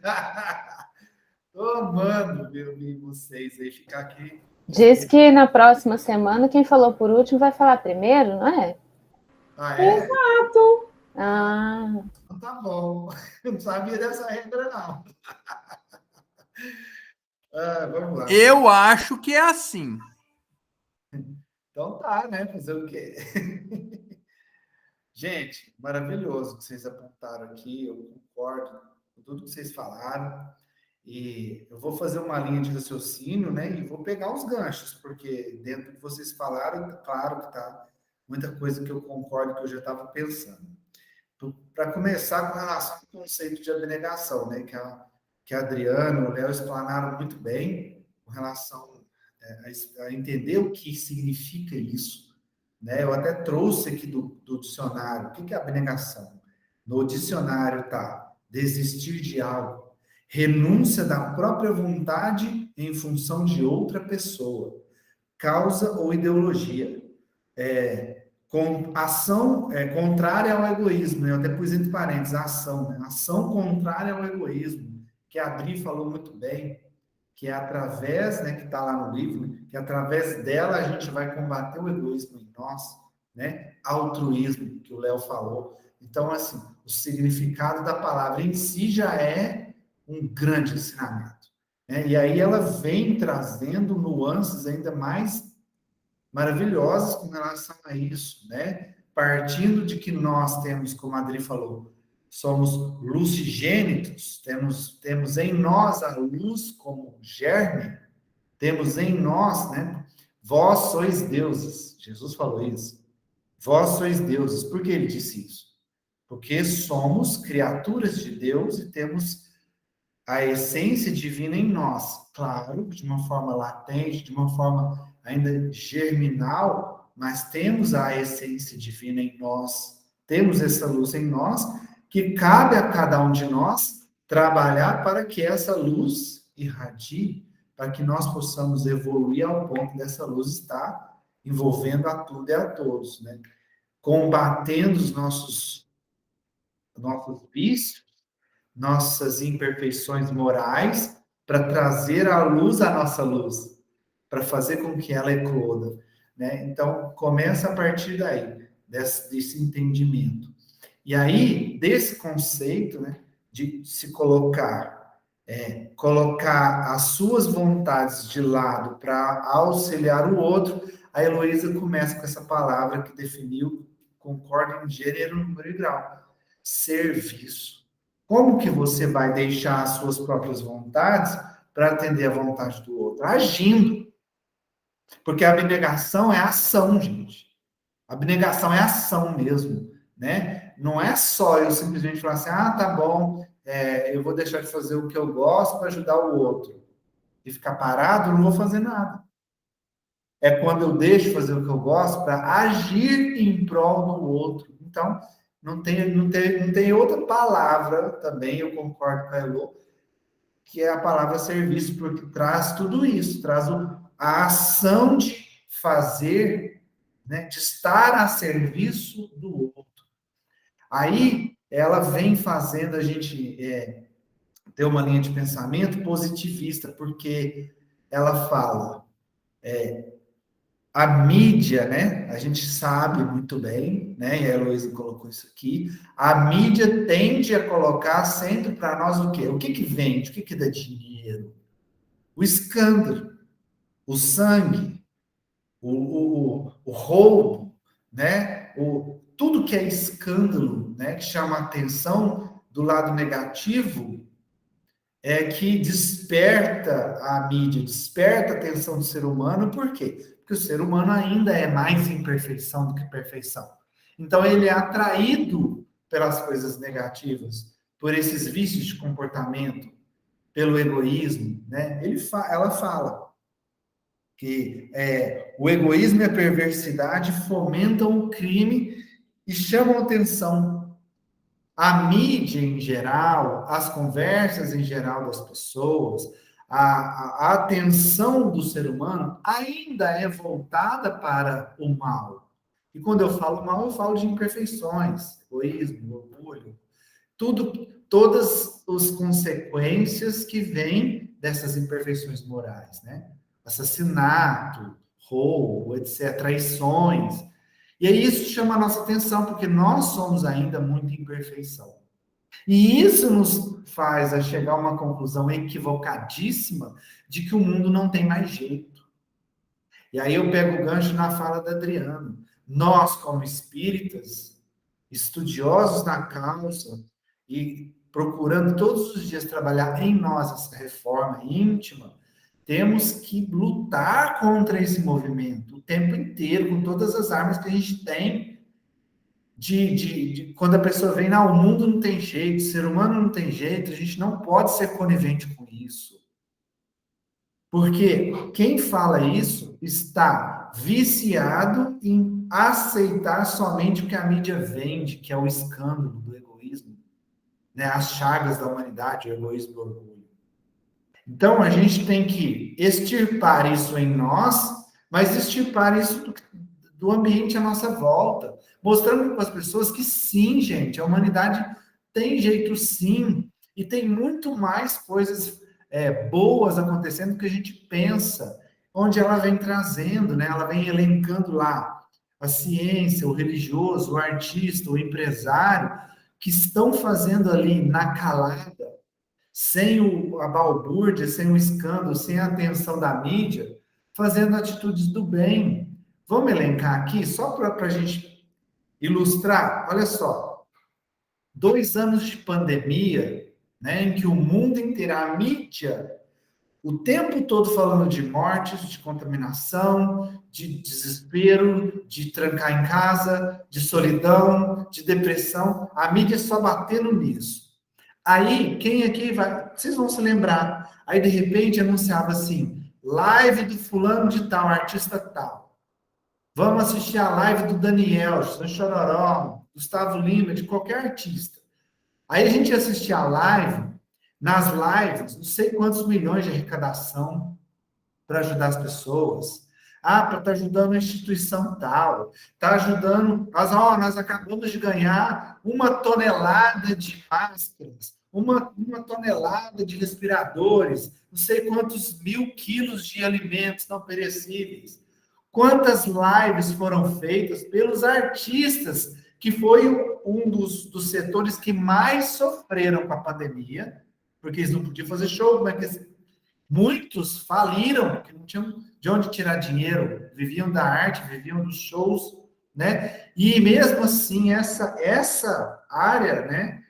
Tô amando ouvir vocês aí, ficar aqui Diz que na próxima semana, quem falou por último vai falar primeiro, não é? Ah, é? Exato. Ah, Então tá bom. Eu não sabia dessa regra, não. Ah, vamos lá. Eu acho que é assim. Então tá, né? Fazer o quê? Gente, maravilhoso que vocês apontaram aqui. Eu concordo com tudo que vocês falaram. E eu vou fazer uma linha de raciocínio, né? E vou pegar os ganchos, porque dentro do que vocês falaram, claro que tá muita coisa que eu concordo que eu já estava pensando. Para começar com relação ao conceito de abnegação, né? Que a Adriana e o Léo explanaram muito bem com relação a entender o que significa isso, né? Eu até trouxe aqui do dicionário. O que é abnegação? No dicionário tá desistir de algo, renúncia da própria vontade em função de outra pessoa, causa ou ideologia. Com ação contrária ao egoísmo, né? Eu até pus entre parênteses, ação, né? Ação contrária ao egoísmo, que a Adri falou muito bem, que é através, né, que está lá no livro, né, que através dela a gente vai combater o egoísmo em nós, né? Altruísmo, que o Léo falou. Então, assim, o significado da palavra em si já é um grande ensinamento, né? E aí ela vem trazendo nuances ainda mais maravilhosas com relação a isso, né? Partindo de que nós temos, como a Adri falou, somos lucigênitos, temos em nós a luz como germe, temos em nós, né? Vós sois deuses. Jesus falou isso. Vós sois deuses. Por que ele disse isso? Porque somos criaturas de Deus e temos a essência divina em nós. Claro, de uma forma latente, de uma forma ainda germinal, mas temos a essência divina em nós. Temos essa luz em nós, que cabe a cada um de nós trabalhar para que essa luz irradie, para que nós possamos evoluir ao ponto dessa luz estar envolvendo a tudo e a todos, né? Combatendo os nossos vícios, nossas imperfeições morais, para trazer à luz a nossa luz, para fazer com que ela ecloda, né? Então, começa a partir daí, desse entendimento. E aí, desse conceito, né, de se colocar as suas vontades de lado para auxiliar o outro, a Heloísa começa com essa palavra que definiu, concorda em gênero, número e grau. Serviço. Como que você vai deixar as suas próprias vontades para atender a vontade do outro? Agindo. Porque a abnegação é ação, gente. A abnegação é ação mesmo, né? Não é só eu simplesmente falar assim, ah, tá bom, eu vou deixar de fazer o que eu gosto para ajudar o outro. E ficar parado, eu não vou fazer nada. É quando eu deixo de fazer o que eu gosto para agir em prol do outro. Então, não tem outra palavra também, eu concordo com a Elô, que é a palavra serviço, porque traz tudo isso, traz a ação de fazer, né, de estar a serviço do outro. Aí, ela vem fazendo a gente ter uma linha de pensamento positivista, porque ela fala, a mídia, né? A gente sabe muito bem, né? E a Heloísa colocou isso aqui. A mídia tende a colocar sempre para nós o quê? O que vende? O que dá dinheiro? O escândalo, o sangue, o roubo, né? Tudo que é escândalo, né? Que chama atenção do lado negativo, que desperta a mídia, desperta a atenção do ser humano. Por quê? Porque o ser humano ainda é mais imperfeição do que perfeição. Então, ele é atraído pelas coisas negativas, por esses vícios de comportamento, pelo egoísmo, né? Ela fala que o egoísmo e a perversidade fomentam o crime e chamam atenção. A mídia em geral, as conversas em geral das pessoas, a atenção do ser humano ainda é voltada para o mal. E quando eu falo mal, eu falo de imperfeições, egoísmo, orgulho, todas as consequências que vêm dessas imperfeições morais, né? assassinato, roubo, etc., traições. E aí isso chama a nossa atenção, porque nós somos ainda muita imperfeição. E isso nos faz a chegar a uma conclusão equivocadíssima de que o mundo não tem mais jeito. E aí eu pego o gancho na fala da Adriana. Nós, como espíritas, estudiosos da causa e procurando todos os dias trabalhar em nós essa reforma íntima, temos que lutar contra esse movimento o tempo inteiro, com todas as armas que a gente tem. Quando a pessoa vem, o mundo não tem jeito, o ser humano não tem jeito, a gente não pode ser conivente com isso. Porque quem fala isso está viciado em aceitar somente o que a mídia vende, que é o escândalo do egoísmo, né? As chagas da humanidade, o egoísmo e o orgulho. Então, a gente tem que extirpar isso em nós, mas extirpar isso do ambiente à nossa volta, mostrando para as pessoas que sim, gente, a humanidade tem jeito sim, e tem muito mais coisas boas acontecendo do que a gente pensa, onde ela vem trazendo, né? Ela vem elencando lá a ciência, o religioso, o artista, o empresário, que estão fazendo ali na calada, sem a balbúrdia, sem o escândalo, sem a atenção da mídia, fazendo atitudes do bem. Vamos elencar aqui, só para a gente ilustrar? Olha só, 2 anos de pandemia, né, em que o mundo inteiro, a mídia, o tempo todo falando de mortes, de contaminação, de desespero, de trancar em casa, de solidão, de depressão, a mídia só batendo nisso. Aí, quem aqui vai... Vocês vão se lembrar. Aí, de repente, anunciava assim, live do fulano de tal, artista tal. Vamos assistir a live do Daniel, do Chororó, Gustavo Lima, de qualquer artista. Aí a gente assistia a live, nas lives, não sei quantos milhões de arrecadação para ajudar as pessoas. Para estar ajudando a instituição tal, está ajudando... Nós acabamos de ganhar 1 tonelada de máscaras, 1 tonelada de respiradores, não sei quantos 1.000 quilos de alimentos não perecíveis. Quantas lives foram feitas pelos artistas, que foi um dos setores que mais sofreram com a pandemia, porque eles não podiam fazer show, mas muitos faliram, porque não tinham de onde tirar dinheiro, viviam da arte, viviam dos shows, né? E mesmo assim, essa área, né,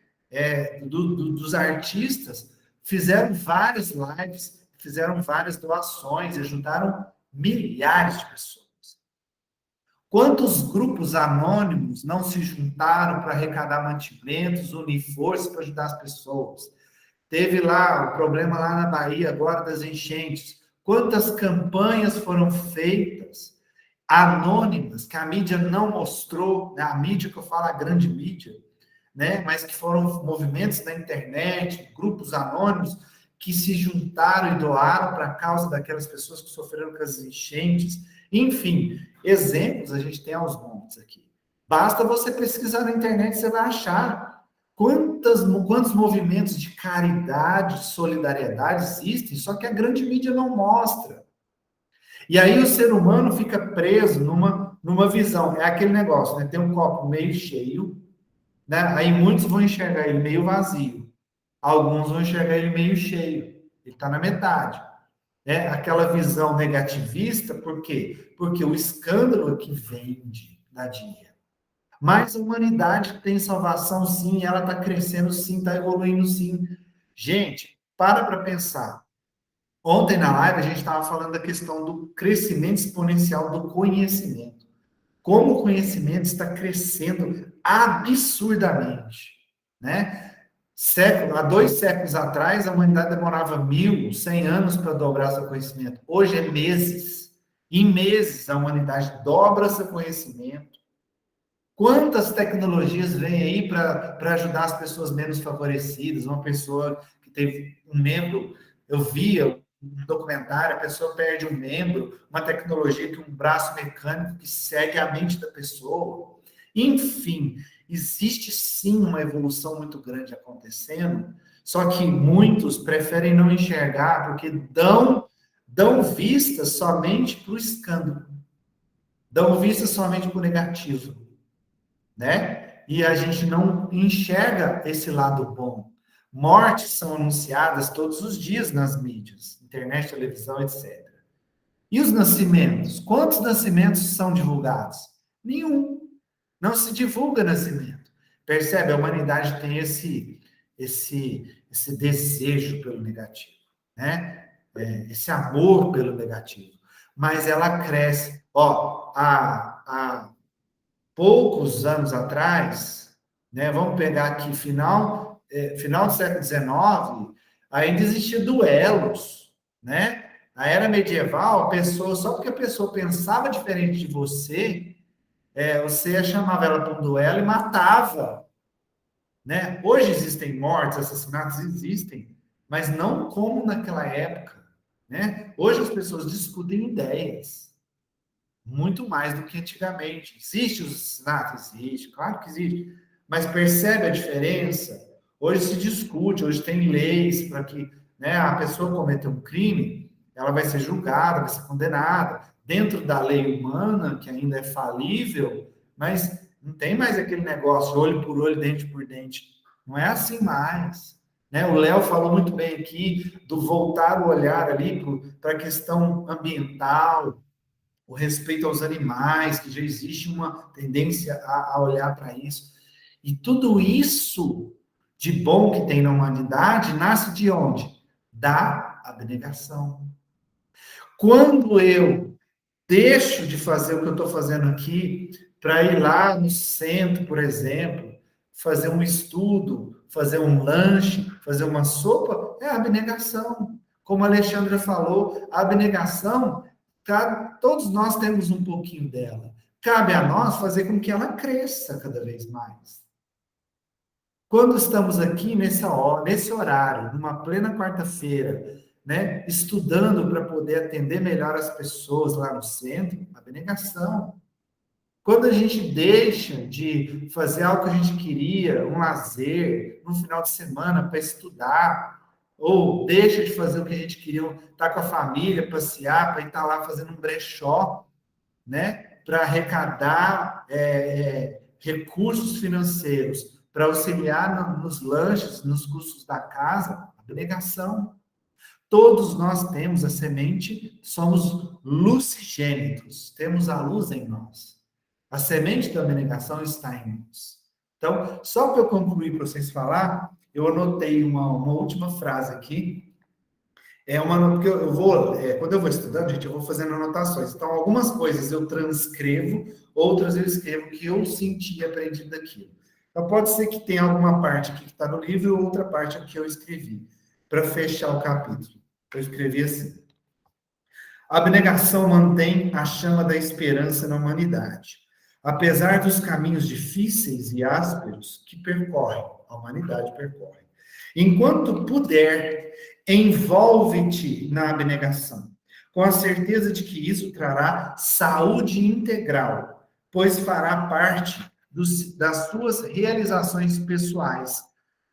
dos artistas, fizeram várias lives, fizeram várias doações, ajudaram milhares de pessoas. Quantos grupos anônimos não se juntaram para arrecadar mantimentos, unir forças para ajudar as pessoas? Teve lá o problema lá na Bahia, agora das enchentes. Quantas campanhas foram feitas, anônimas, que a mídia não mostrou, né? A mídia que eu falo, a grande mídia, né? Mas que foram movimentos da internet, grupos anônimos, que se juntaram e doaram para a causa daquelas pessoas que sofreram com as enchentes. Enfim, exemplos a gente tem aos montes aqui. Basta você pesquisar na internet, você vai achar quantos movimentos de caridade, de solidariedade existem, só que a grande mídia não mostra. E aí o ser humano fica preso numa visão. É aquele negócio, né? Tem um copo meio cheio, né? Aí muitos vão enxergar ele meio vazio. Alguns vão enxergar ele meio cheio. Ele está na metade. Aquela visão negativista, por quê? Porque o escândalo é que vende, dá dinheiro. Mas a humanidade tem salvação, sim, ela está crescendo, sim, está evoluindo, sim. Gente, para pensar. Ontem na live a gente estava falando da questão do crescimento exponencial do conhecimento. Como o conhecimento está crescendo absurdamente, né? Há 2 séculos atrás, a humanidade demorava 1.100 anos para dobrar seu conhecimento. Hoje é meses. Em meses, a humanidade dobra seu conhecimento. Quantas tecnologias vêm aí para ajudar as pessoas menos favorecidas? Uma pessoa que teve um membro, eu via um documentário, a pessoa perde um membro, uma tecnologia que um braço mecânico que segue a mente da pessoa. Enfim, existe sim uma evolução muito grande acontecendo, só que muitos preferem não enxergar porque dão dão vista somente para o escândalo, dão vista somente para o negativo, né? E a gente não enxerga esse lado bom. Mortes são anunciadas todos os dias nas mídias, internet, televisão, etc. E os nascimentos? Quantos nascimentos são divulgados? Nenhum. Não se divulga nascimento. Percebe? A humanidade tem esse desejo pelo negativo, né? Esse amor pelo negativo. Mas ela cresce. Ó, há poucos anos atrás, né? Vamos pegar aqui final do século XIX, ainda existia duelos, né? Na era medieval, a pessoa, só porque a pessoa pensava diferente de você, você chamava ela para um duelo e matava, né? Hoje existem mortes, assassinatos existem, mas não como naquela época, né? Hoje as pessoas discutem ideias, muito mais do que antigamente. Existe o assassinato? Existe, claro que existe, mas percebe a diferença? Hoje se discute, hoje tem leis para que, né, a pessoa cometer um crime, ela vai ser julgada, vai ser condenada, dentro da lei humana, que ainda é falível, mas não tem mais aquele negócio, olho por olho, dente por dente. Não é assim mais. Né? O Léo falou muito bem aqui do voltar o olhar ali para a questão ambiental, o respeito aos animais, que já existe uma tendência a olhar para isso. E tudo isso de bom que tem na humanidade nasce de onde? Da abnegação. Quando eu deixo de fazer o que eu estou fazendo aqui para ir lá no centro, por exemplo, fazer um estudo, fazer um lanche, fazer uma sopa, é abnegação. Como a Alexandra falou, a abnegação, todos nós temos um pouquinho dela. Cabe a nós fazer com que ela cresça cada vez mais. Quando estamos aqui nesse horário, numa plena quarta-feira, né, estudando para poder atender melhor as pessoas lá no centro, abnegação. Quando a gente deixa de fazer algo que a gente queria, um lazer, no final de semana para estudar, ou deixa de fazer o que a gente queria, estar com a família, passear, para estar lá fazendo um brechó, né, para arrecadar recursos financeiros, para auxiliar nos lanches, nos custos da casa, abnegação. Todos nós temos a semente, somos lucigênitos, temos a luz em nós. A semente da abnegação está em nós. Então, só para eu concluir para vocês falar, eu anotei uma última frase aqui. Porque eu vou, quando eu vou estudando, gente, eu vou fazendo anotações. Então, algumas coisas eu transcrevo, outras eu escrevo que eu senti e aprendi daquilo. Então, pode ser que tenha alguma parte aqui que está no livro e outra parte aqui que eu escrevi, para fechar o capítulo. Eu escrevi assim: a abnegação mantém a chama da esperança na humanidade. Apesar dos caminhos difíceis e ásperos que a humanidade percorre. Enquanto puder, envolve-te na abnegação, com a certeza de que isso trará saúde integral, pois fará parte das suas realizações pessoais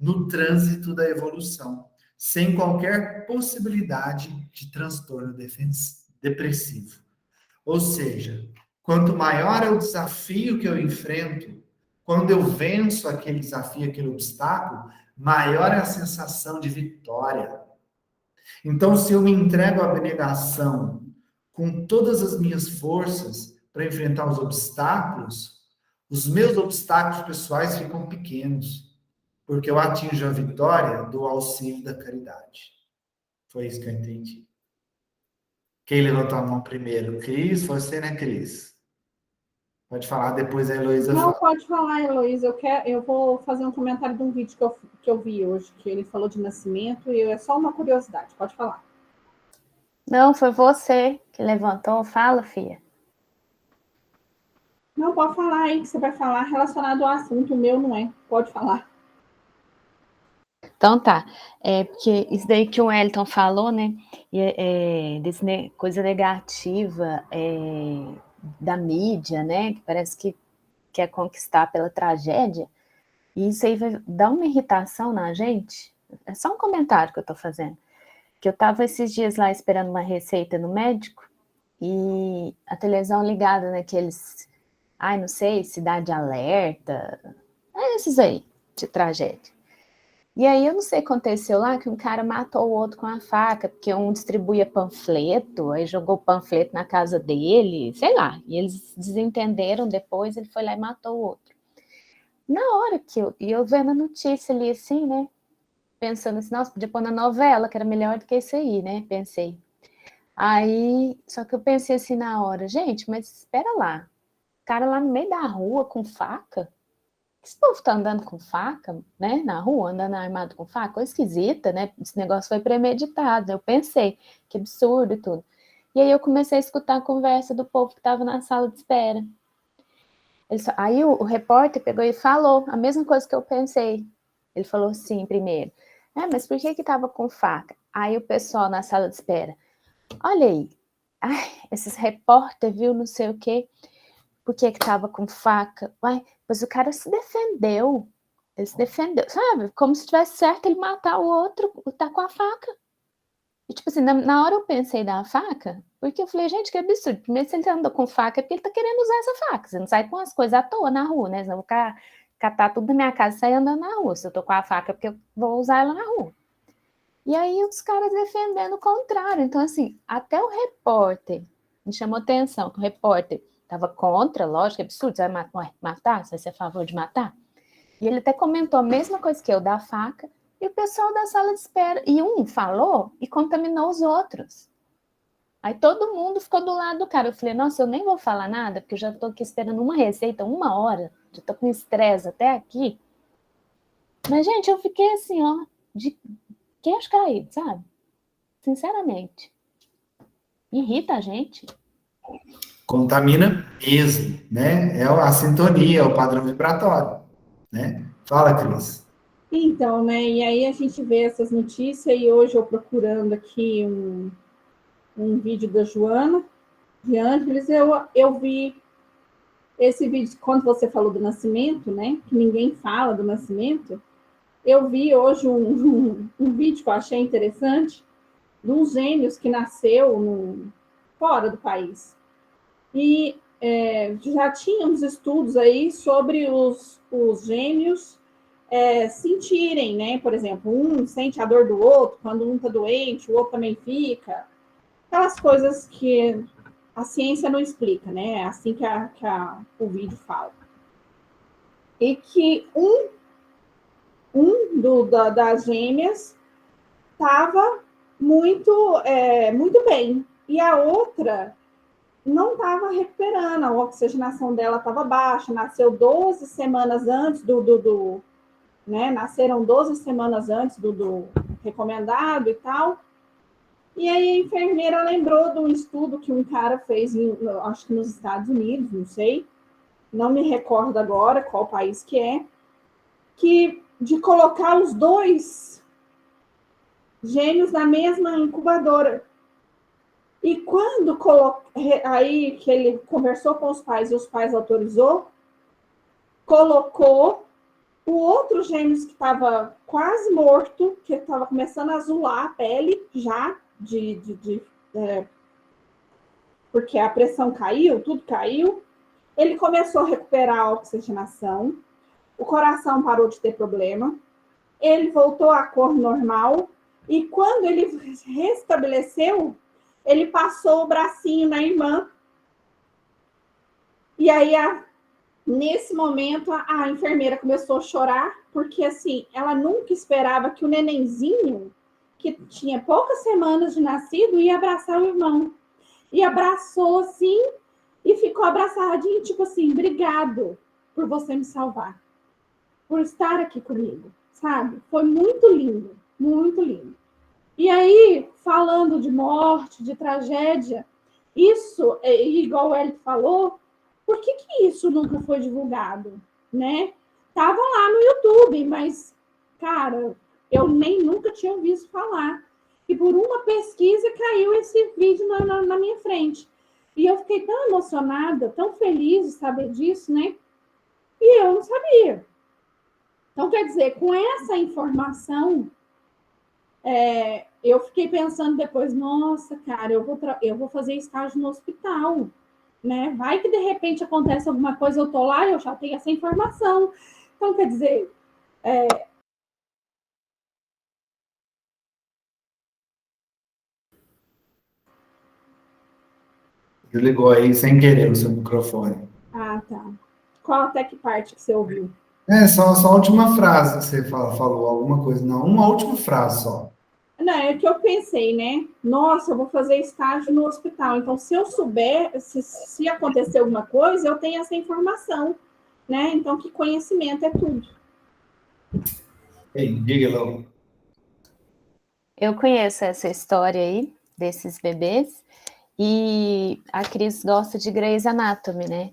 no trânsito da evolução, sem qualquer possibilidade de transtorno depressivo. Ou seja, quanto maior é o desafio que eu enfrento, quando eu venço aquele desafio, aquele obstáculo, maior é a sensação de vitória. Então, se eu me entrego à abnegação com todas as minhas forças para enfrentar os obstáculos, os meus obstáculos pessoais ficam pequenos, porque eu atinjo a vitória do auxílio da caridade. Foi isso que eu entendi. Quem levantou a mão primeiro? Cris? Você, né, Cris? Pode falar, depois a Heloísa fala. Não, pode falar, Heloísa. Eu vou fazer um comentário de um vídeo que eu vi hoje, que ele falou de nascimento, e é só uma curiosidade. Pode falar. Não, foi você que levantou. Fala, filha. Não, pode falar aí, que você vai falar relacionado ao assunto. O meu não é. Pode falar. Então tá, porque isso daí que o Wellington falou, né, coisa negativa da mídia, né, que parece que quer conquistar pela tragédia, e isso aí vai dar uma irritação na gente, é só um comentário que eu tô fazendo, que eu estava esses dias lá esperando uma receita no médico, e a televisão ligada naqueles, não sei, Cidade Alerta, esses aí, de tragédia. E aí eu não sei o que aconteceu lá, que um cara matou o outro com a faca, porque um distribuía panfleto, aí jogou o panfleto na casa dele, sei lá, e eles desentenderam depois, ele foi lá e matou o outro. Na hora que eu vendo a notícia ali assim, né, pensando assim, nossa, podia pôr na novela, que era melhor do que isso aí, né, pensei. Aí, só que eu pensei assim na hora, gente, mas espera lá, o cara lá no meio da rua com faca? Esse povo tá andando com faca, né, na rua, andando armado com faca? Coisa esquisita, né? Esse negócio foi premeditado. Eu pensei, que absurdo e tudo. E aí eu comecei a escutar a conversa do povo que estava na sala de espera. Aí o repórter pegou e falou a mesma coisa que eu pensei. Ele falou assim, primeiro, mas por que estava com faca? Aí o pessoal na sala de espera, olha aí, esses repórter viu não sei o quê, por que estava com faca? Mas o cara se defendeu. Ele se defendeu, sabe? Como se tivesse certo ele matar o outro, tá com a faca. E, tipo assim, na hora eu pensei na faca, porque eu falei, gente, que absurdo. Primeiro, se ele andou com faca, é porque ele tá querendo usar essa faca. Você não sai com as coisas à toa na rua, né? Senão eu vou catar tudo da minha casa e sair andando na rua. Se eu tô com a faca, é porque eu vou usar ela na rua. E aí os caras defendendo o contrário. Então, assim, até o repórter me chamou atenção, que o repórter estava contra, lógico, é absurdo, você vai matar? Você vai ser a favor de matar? E ele até comentou a mesma coisa que eu, da faca, e o pessoal da sala de espera, e um falou e contaminou os outros. Aí todo mundo ficou do lado do cara. Eu falei, nossa, eu nem vou falar nada, porque eu já estou aqui esperando uma receita, 1 hora, já estou com estresse até aqui. Mas, gente, eu fiquei assim, ó, de queixo caído, sabe? Sinceramente. Irrita a gente. Contamina mesmo, né? É a sintonia, é o padrão vibratório, né? Fala, Cris. Então, né? E aí a gente vê essas notícias e hoje eu procurando aqui um vídeo da Joana de Ângeles, eu vi esse vídeo, quando você falou do nascimento, né? Que ninguém fala do nascimento. Eu vi hoje um vídeo que eu achei interessante de uns gêmeos que nasceu fora do país. E já tínhamos estudos aí sobre os gêmeos sentirem, né? Por exemplo, um sente a dor do outro, quando um está doente, o outro também fica. Aquelas coisas que a ciência não explica, né? É assim que o vídeo fala. E que das gêmeas estava muito bem. E a outra não estava recuperando, a oxigenação dela estava baixa, nasceu 12 semanas antes né? Nasceram 12 semanas antes do recomendado e tal. E aí a enfermeira lembrou de um estudo que um cara fez, acho que nos Estados Unidos, não sei, não me recordo agora qual país que é, de colocar os dois gêmeos na mesma incubadora. E quando aí que ele conversou com os pais e os pais autorizou, colocou o outro gêmeo que estava quase morto, que estava começando a azular a pele já, porque a pressão caiu, tudo caiu. Ele começou a recuperar a oxigenação, o coração parou de ter problema, ele voltou à cor normal, e quando ele restabeleceu, ele passou o bracinho na irmã. E aí, nesse momento, a enfermeira começou a chorar, porque assim, ela nunca esperava que o nenenzinho, que tinha poucas semanas de nascido, ia abraçar o irmão. E abraçou assim, e ficou abraçadinho, tipo assim, obrigado por você me salvar, por estar aqui comigo, sabe? Foi muito lindo, muito lindo. E aí, falando de morte, de tragédia, isso, igual o Hélio falou, por que isso nunca foi divulgado, né? Tava lá no YouTube, mas, cara, eu nunca tinha visto falar. E por uma pesquisa caiu esse vídeo na minha frente. E eu fiquei tão emocionada, tão feliz de saber disso, né? E eu não sabia. Então, quer dizer, com essa informação, eu fiquei pensando depois, nossa, cara, eu vou fazer estágio no hospital, né? Vai que de repente acontece alguma coisa, eu tô lá, eu já tenho essa informação. Então, quer dizer, Desligou aí sem querer o seu microfone. tá. Qual até que parte que você ouviu? Só a última frase que você falou, alguma coisa. Não, uma última frase só. Não, é que eu pensei, né? Nossa, eu vou fazer estágio no hospital. Então, se eu souber, se acontecer alguma coisa, eu tenho essa informação, né? Então, que conhecimento é tudo. Ei, diga, Lô. Eu conheço essa história aí, desses bebês, e a Cris gosta de Grey's Anatomy, né?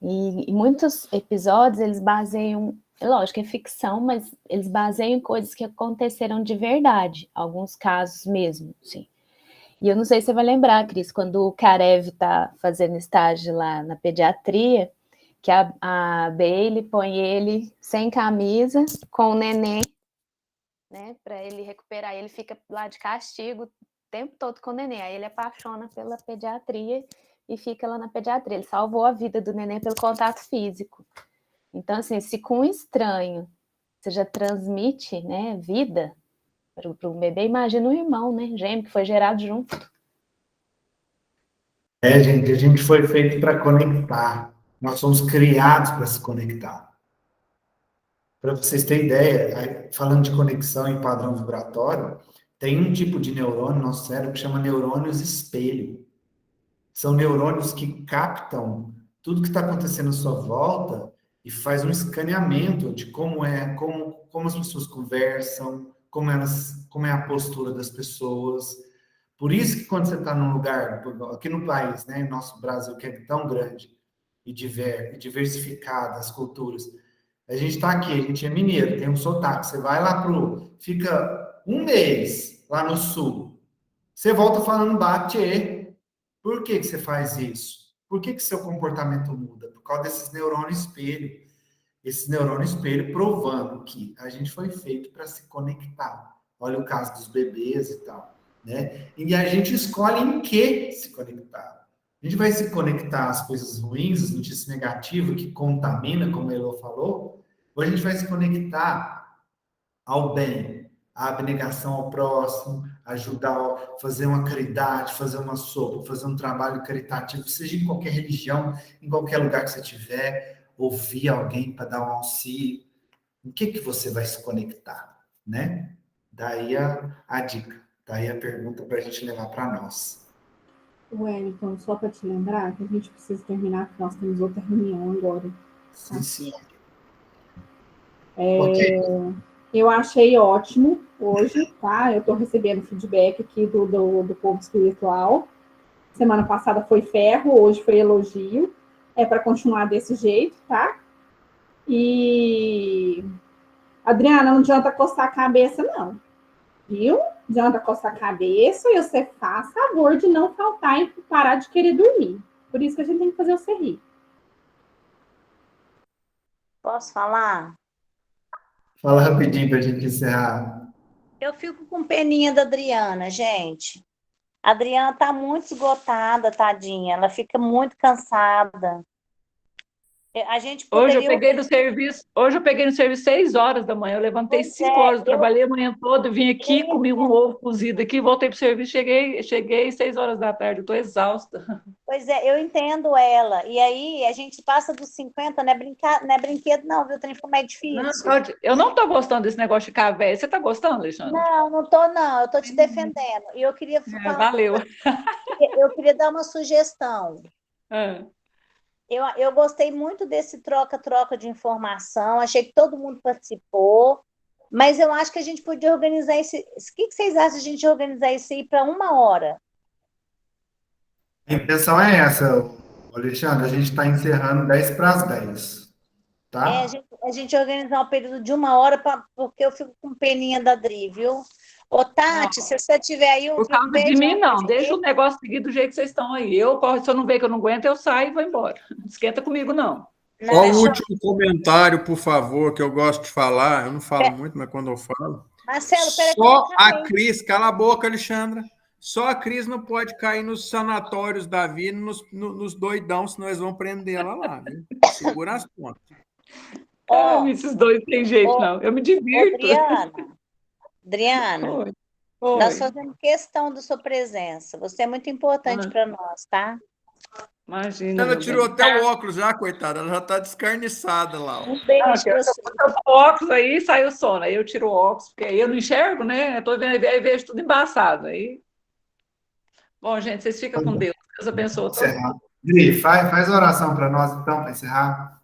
E muitos episódios eles baseiam, lógico, é ficção, mas eles baseiam em coisas que aconteceram de verdade, alguns casos mesmo, sim. E eu não sei se você vai lembrar, Cris, quando o Karev está fazendo estágio lá na pediatria, que a Bailey põe ele sem camisa, com o neném, né, para ele recuperar, ele fica lá de castigo o tempo todo com o neném, aí ele apaixona pela pediatria e fica lá na pediatria, ele salvou a vida do neném pelo contato físico. Então, assim, se com um estranho você já transmite, né, vida para o bebê, imagina o irmão, né, gêmeo, que foi gerado junto. Gente, a gente foi feito para conectar. Nós somos criados para se conectar. Para vocês terem ideia, falando de conexão em padrão vibratório, tem um tipo de neurônio no nosso cérebro que chama neurônios espelho. São neurônios que captam tudo que está acontecendo à sua volta e faz um escaneamento de como as pessoas conversam, como é a postura das pessoas. Por isso que quando você está num lugar, aqui no país, né, nosso Brasil, que é tão grande e diversificado as culturas, a gente está aqui, a gente é mineiro, tem um sotaque. Você vai lá fica um mês lá no sul, você volta falando bate. Por que você faz isso? Por que seu comportamento muda? Por causa desses neurônios espelho. Esse neurônio espelho provando que a gente foi feito para se conectar. Olha o caso dos bebês e tal, né? E a gente escolhe em que se conectar. A gente vai se conectar às coisas ruins, às notícias negativas, que contamina, como a Elô falou, ou a gente vai se conectar ao bem, à abnegação ao próximo, ajudar, fazer uma caridade, fazer uma sopa, fazer um trabalho caritativo, seja em qualquer religião, em qualquer lugar que você estiver, ouvir alguém para dar um auxílio. Em que você vai se conectar, né? Daí a dica, daí a pergunta para a gente levar para nós. Wellington, só para te lembrar que a gente precisa terminar, porque nós temos outra reunião agora. Sim, sim. Ok. Eu achei ótimo hoje, tá? Eu estou recebendo feedback aqui do povo espiritual. Semana passada foi ferro, hoje foi elogio. É para continuar desse jeito, tá? E Adriana, não adianta coçar a cabeça, não. Viu? Não adianta coçar a cabeça e você faz favor de não faltar e parar de querer dormir. Por isso que a gente tem que fazer você rir. Posso falar? Fala rapidinho para a gente encerrar. Eu fico com peninha da Adriana, gente. A Adriana tá muito esgotada, tadinha. Ela fica muito cansada. A gente Hoje eu poderia... peguei no serviço 6 horas da manhã, eu levantei 5 horas, trabalhei a manhã toda, vim aqui, comi um ovo cozido aqui, voltei para o serviço, cheguei 6 horas da tarde, eu estou exausta. Pois é, eu entendo ela. E aí a gente passa dos 50, não é brinquedo não, viu? Tem como é difícil. Não, eu não estou gostando desse negócio de ficar velho. Você está gostando, Alexandre? Não tô não, eu tô te defendendo. E eu queria falar, valeu. Eu queria dar uma sugestão. Eu gostei muito desse troca-troca de informação, achei que todo mundo participou, mas eu acho que a gente podia organizar esse... O que vocês acham de a gente organizar isso aí para 1 hora? A intenção é essa, Alexandre, a gente está encerrando 10 para as 10, tá? A gente organizar um período de 1 hora, porque eu fico com peninha da Dri, viu? Ô, Tati, se você tiver aí... Por causa de mim, não. Deixa o negócio seguir do jeito que vocês estão aí. Se eu não ver que eu não aguento, eu saio e vou embora. Não esquenta comigo, não. Só o último comentário, por favor, que eu gosto de falar. Eu não falo muito, mas quando eu falo. Marcelo, peraí que Só eu a acabei. Cris, cala a boca, Alexandra. Só a Cris não pode cair nos sanatórios da vida, nos doidão, senão eles vão prender ela lá, viu? Segura as pontas. Ó, Esses dois tem jeito, ô, não. Eu me ô, divirto. Adriana, Oi. nós Oi. fazemos questão da sua presença. Você é muito importante Ah, para nós, tá? imagina, Ela meu tirou bem. até o óculos já, coitada. Ela já tá descarniçada lá. Ó. Um beijo Eu para você. boto o óculos aí, sai o sono. Aí eu tiro o óculos, porque aí eu não enxergo, né? Eu tô vendo, aí vejo tudo embaçado. Aí... Bom, gente, vocês ficam com Deus. Deus abençoe todos. Encerrar. Dri, faz a oração para nós, então, para encerrar.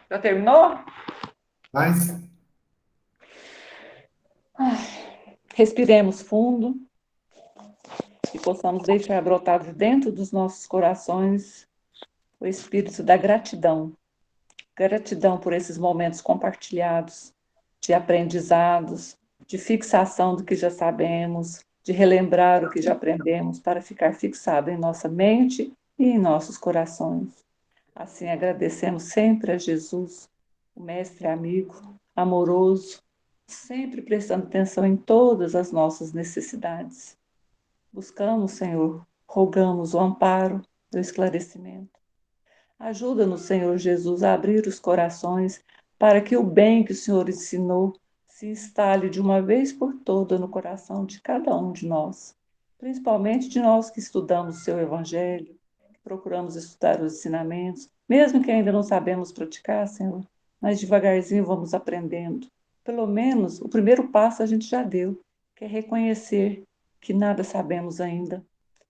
Já terminou? Faz. Respiremos fundo e possamos deixar brotar de dentro dos nossos corações o espírito da gratidão. Gratidão por esses momentos compartilhados, de aprendizados, de fixação do que já sabemos, de relembrar o que já aprendemos para ficar fixado em nossa mente e em nossos corações. Assim agradecemos sempre a Jesus, o mestre amigo, amoroso, sempre prestando atenção em todas as nossas necessidades. Buscamos, Senhor, rogamos o amparo, o esclarecimento. Ajuda-nos, Senhor Jesus, a abrir os corações para que o bem que o Senhor ensinou se instale de uma vez por toda no coração de cada um de nós, principalmente de nós que estudamos o seu Evangelho, que procuramos estudar os ensinamentos, mesmo que ainda não sabemos praticar, Senhor, mas devagarzinho vamos aprendendo. Pelo menos o primeiro passo a gente já deu, que é reconhecer que nada sabemos ainda,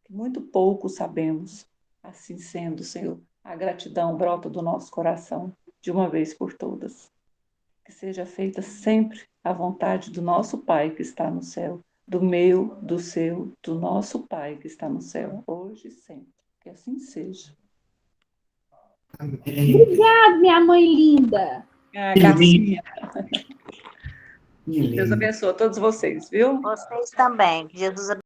que muito pouco sabemos. Assim sendo, Senhor, a gratidão brota do nosso coração, de uma vez por todas. Que seja feita sempre a vontade do nosso Pai que está no céu, do meu, do seu, do nosso Pai que está no céu, hoje e sempre. Que assim seja. Obrigada, minha mãe linda. Ah, Que gracinha. lindo. Deus abençoe a todos vocês, viu? Vocês também. Que Jesus